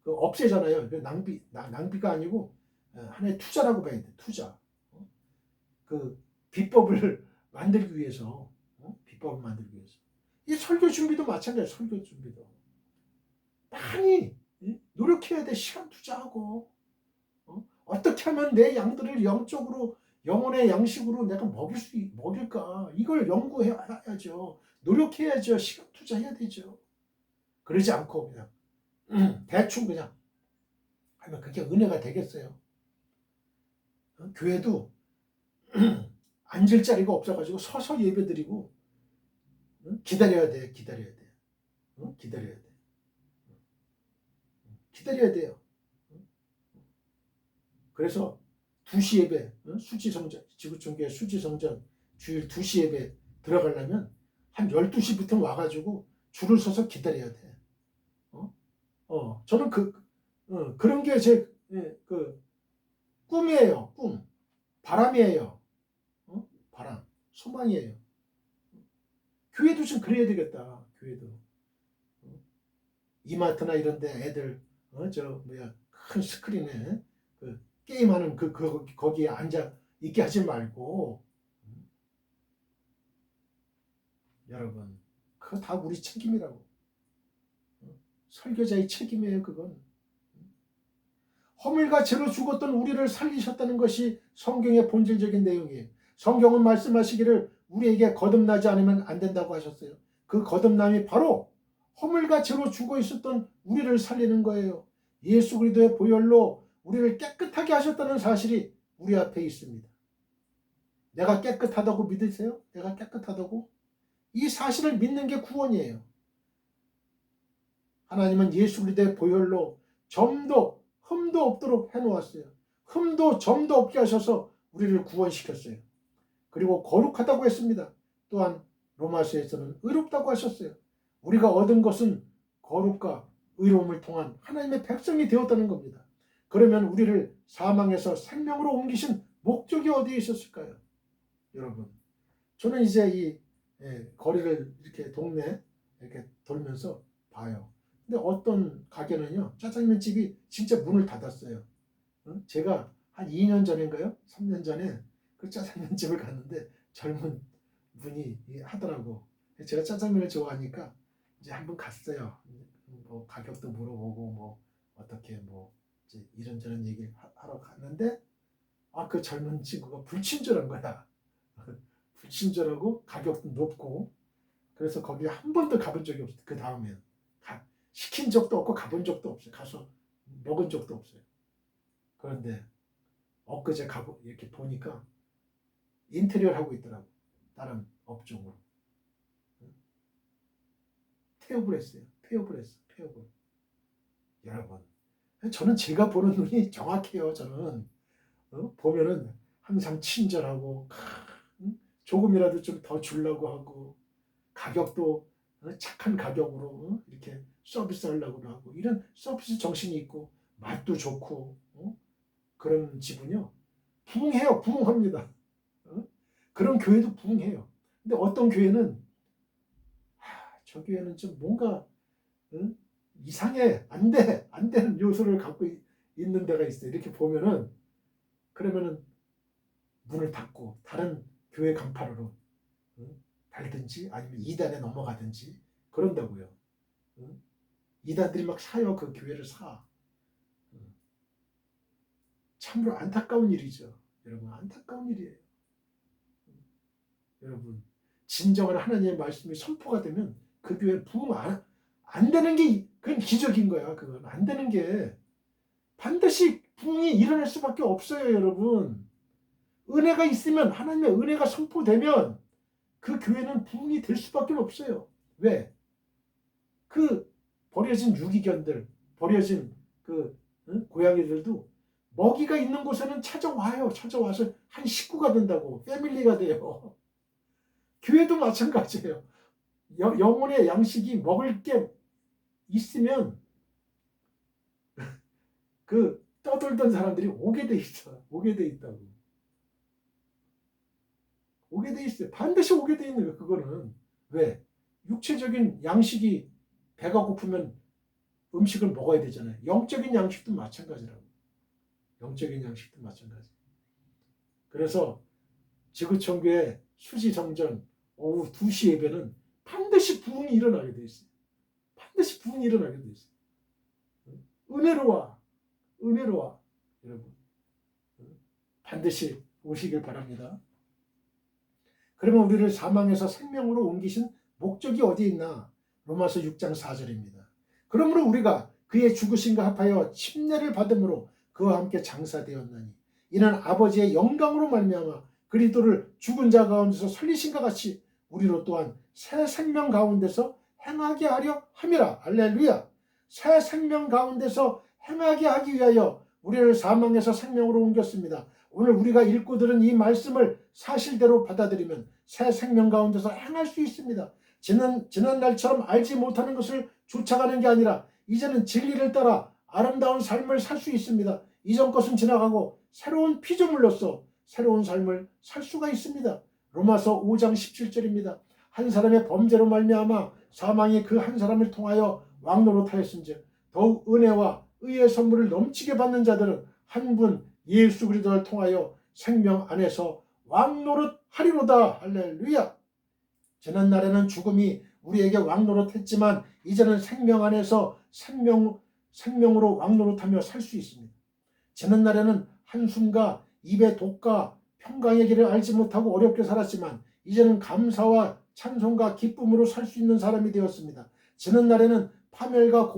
없애잖아요. 낭비가 아니고 하나의 투자라고 봐야 돼. 투자. 그 비법을 만들기 위해서. 비법을 만들기 위해서. 이 설교 준비도 마찬가지예요. 설교 준비도 많이 노력해야 돼. 시간 투자하고 어떻게 하면 내 양들을 영적으로, 영혼의 양식으로 내가 먹일까, 이걸 연구해야죠. 노력해야죠. 시간 투자해야 되죠. 그러지 않고 그냥 대충 그냥 하면 그게 은혜가 되겠어요. 교회도 앉을 자리가 없어가지고 서서 예배드리고 기다려야 돼. 기다려야 돼요. 그래서 2시 예배, 수지성전, 지구촌교회 수지성전 주일 2시 예배 들어가려면 한 12시부터 와가지고 줄을 서서 기다려야 돼. 저는 그런 게 제 꿈이에요. 꿈. 바람이에요. 바람, 소망이에요. 교회도 좀 그래야 되겠다. 교회도. 이마트나 이런 데 애들 큰 스크린에 그 게임하는 거기에 앉아 있게 하지 말고 여러분 그거 다 우리 책임이라고. 설교자의 책임이에요. 그건. 허물과 죄로 죽었던 우리를 살리셨다는 것이 성경의 본질적인 내용이에요. 성경은 말씀하시기를 우리에게 거듭나지 않으면 안 된다고 하셨어요. 그 거듭남이 바로 허물과 죄로 죽어 있었던 우리를 살리는 거예요. 예수 그리스도의 보혈로 우리를 깨끗하게 하셨다는 사실이 우리 앞에 있습니다. 내가 깨끗하다고 믿으세요? 내가 깨끗하다고? 이 사실을 믿는 게 구원이에요. 하나님은 예수 그리스도의 보혈로 점도 흠도 없도록 해놓았어요. 흠도 점도 없게 하셔서 우리를 구원시켰어요. 그리고 거룩하다고 했습니다. 또한 로마서에서는 의롭다고 하셨어요. 우리가 얻은 것은 거룩과 의로움을 통한 하나님의 백성이 되었다는 겁니다. 그러면 우리를 사망에서 생명으로 옮기신 목적이 어디에 있었을까요? 여러분, 저는 이제 이 거리를 이렇게 동네 이렇게 돌면서 봐요. 근데 어떤 가게는요, 짜장면 집이 진짜 문을 닫았어요. 제가 한 2년 전인가요? 3년 전에 그 짜장면 집을 갔는데 젊은 분이 하더라고. 제가 짜장면을 좋아하니까 이제 한번 갔어요. 뭐 가격도 물어보고 뭐 어떻게 뭐 이제 이런저런 얘기를 하러 갔는데 그 젊은 친구가 불친절한 거야. 불친절하고 가격도 높고 그래서 거기 한 번도 가본 적이 없어요. 그 다음에는 시킨 적도 없고 가본 적도 없어요. 가서 먹은 적도 없어요. 그런데 엊그제 가고 이렇게 보니까 인테리어를 하고 있더라고. 다른 업종으로. 폐업을 했어요. 폐업을 했어. 폐업을. 여러분, 저는 제가 보는 눈이 정확해요. 저는 보면은 항상 친절하고 조금이라도 좀 더 주려고 하고 가격도 착한 가격으로 이렇게 서비스 하려고 하고 이런 서비스 정신이 있고 맛도 좋고 그런 집은요 부흥해요. 부흥합니다. 그런 교회도 부흥해요. 근데 어떤 교회는 저 교회는 좀 뭔가 이상해 안 되는 요소를 갖고 있는 데가 있어요. 이렇게 보면은 그러면은 문을 닫고 다른 교회 간판으로 달든지 아니면 이단에 넘어가든지 그런다고요. 이단들이 막 사요. 그 교회를 사. 참으로 안타까운 일이죠. 여러분 안타까운 일이에요. 여러분 진정한 하나님의 말씀이 선포가 되면 그 교회 부흥 안 되는 게 그건 기적인 거야. 그건 안 되는 게 반드시 부흥이 일어날 수밖에 없어요. 여러분 은혜가 있으면 하나님의 은혜가 선포되면 그 교회는 부흥이 될 수밖에 없어요. 왜? 그 버려진 유기견들 버려진 그 고양이들도 먹이가 있는 곳에는 찾아와요. 찾아와서 한 식구가 된다고 패밀리가 돼요. 교회도 마찬가지예요. 영혼의 양식이 먹을 게 있으면 그 떠돌던 사람들이 오게 돼 있어. 오게 돼 있다고. 오게 돼 있어요. 반드시 오게 돼 있는 거예요. 그거는. 왜? 육체적인 양식이 배가 고프면 음식을 먹어야 되잖아요. 영적인 양식도 마찬가지라고. 영적인 양식도 마찬가지. 그래서 지구촌교회 수지성전 오후 2시 예배는 반드시 부흥이 일어나게 돼 있어요. 반드시 부흥이 일어나게 돼 있어요. 은혜로 와. 은혜로 와. 여러분. 반드시 오시길 바랍니다. 그러면 우리를 사망에서 생명으로 옮기신 목적이 어디에 있나? 로마서 6장 4절입니다. 그러므로 우리가 그의 죽으심과 합하여 침례를 받음으로 그와 함께 장사되었나니 이는 아버지의 영광으로 말미암아 그리스도를 죽은 자 가운데서 살리신과 같이 우리로 또한 새 생명 가운데서 행하게 하려 함이라. 할렐루야. 새 생명 가운데서 행하게 하기 위하여 우리를 사망에서 생명으로 옮겼습니다. 오늘 우리가 읽고 들은 이 말씀을 사실대로 받아들이면 새 생명 가운데서 행할 수 있습니다. 지난 날처럼 알지 못하는 것을 쫓아가는 게 아니라 이제는 진리를 따라 아름다운 삶을 살 수 있습니다. 이전 것은 지나가고 새로운 피조물로서 새로운 삶을 살 수가 있습니다. 로마서 5장 17절입니다. 한 사람의 범죄로 말미암아 사망이 그 한 사람을 통하여 왕노릇하였은즉 더욱 은혜와 의의 선물을 넘치게 받는 자들은 한 분 예수 그리스도를 통하여 생명 안에서 왕노릇하리로다. 할렐루야. 지난날에는 죽음이 우리에게 왕노릇했지만 이제는 생명 안에서 생명으로 왕노릇하며 살 수 있습니다. 지난날에는 한숨과 입의 독과 평강의 길을 알지 못하고 어렵게 살았지만 이제는 감사와 찬송과 기쁨으로 살 수 있는 사람이 되었습니다. 지난날에는 파멸과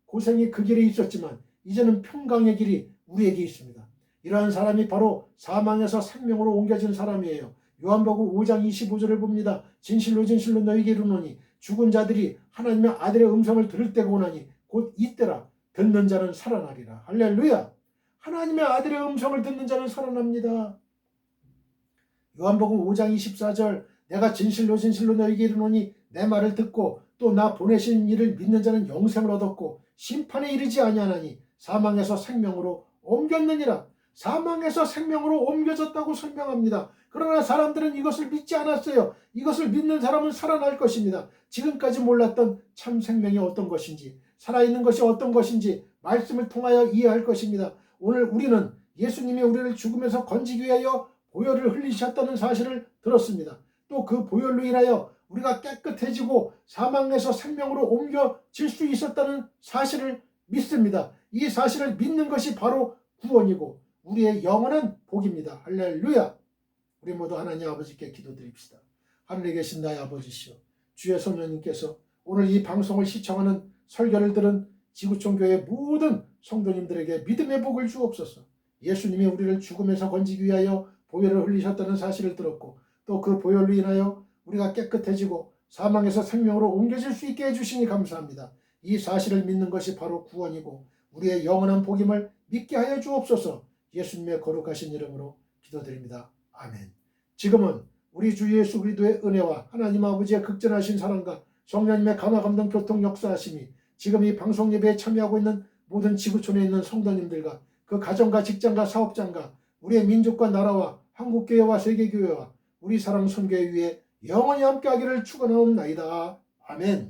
고생이 그 길에 있었지만 이제는 평강의 길이 우리에게 있습니다. 이러한 사람이 바로 사망에서 생명으로 옮겨진 사람이에요. 요한복음 5장 25절을 봅니다. 진실로 진실로 너희에게 이르노니 죽은 자들이 하나님의 아들의 음성을 들을 때가 오나니 곧 이때라. 듣는 자는 살아나리라. 할렐루야. 하나님의 아들의 음성을 듣는 자는 살아납니다. 요한복음 5장 24절 내가 진실로 진실로 너희에게 이르노니 내 말을 듣고 또 나 보내신 이를 믿는 자는 영생을 얻었고 심판에 이르지 아니하나니 사망에서 생명으로 옮겼느니라. 사망에서 생명으로 옮겨졌다고 설명합니다. 그러나 사람들은 이것을 믿지 않았어요. 이것을 믿는 사람은 살아날 것입니다. 지금까지 몰랐던 참 생명이 어떤 것인지, 살아있는 것이 어떤 것인지 말씀을 통하여 이해할 것입니다. 오늘 우리는 예수님이 우리를 죽음에서 건지기 위하여 보혈을 흘리셨다는 사실을 들었습니다. 또 그 보혈로 인하여 우리가 깨끗해지고 사망에서 생명으로 옮겨질 수 있었다는 사실을 믿습니다. 이 사실을 믿는 것이 바로 구원이고 우리의 영원한 복입니다. 할렐루야. 우리 모두 하나님 아버지께 기도드립시다. 하늘에 계신 나의 아버지시여, 주의 성령님께서 오늘 이 방송을 시청하는 설교를 들은 지구촌교회 모든 성도님들에게 믿음의 복을 주옵소서. 예수님이 우리를 죽음에서 건지기 위하여 보혈을 흘리셨다는 사실을 들었고 또 그 보혈로 인하여 우리가 깨끗해지고 사망에서 생명으로 옮겨질 수 있게 해주시니 감사합니다. 이 사실을 믿는 것이 바로 구원이고 우리의 영원한 복임을 믿게 하여 주옵소서. 예수님의 거룩하신 이름으로 기도드립니다. 아멘. 지금은 우리 주 예수 그리스도의 은혜와 하나님 아버지의 극전하신 사랑과 성령님의 감화 감동 교통 역사하심이 지금 이 방송 예배에 참여하고 있는 모든 지구촌에 있는 성도님들과 그 가정과 직장과 사업장과 우리의 민족과 나라와 한국교회와 세계교회와 우리 사랑 선교회 위에 영원히 함께하기를 축원하옵나이다. 아멘.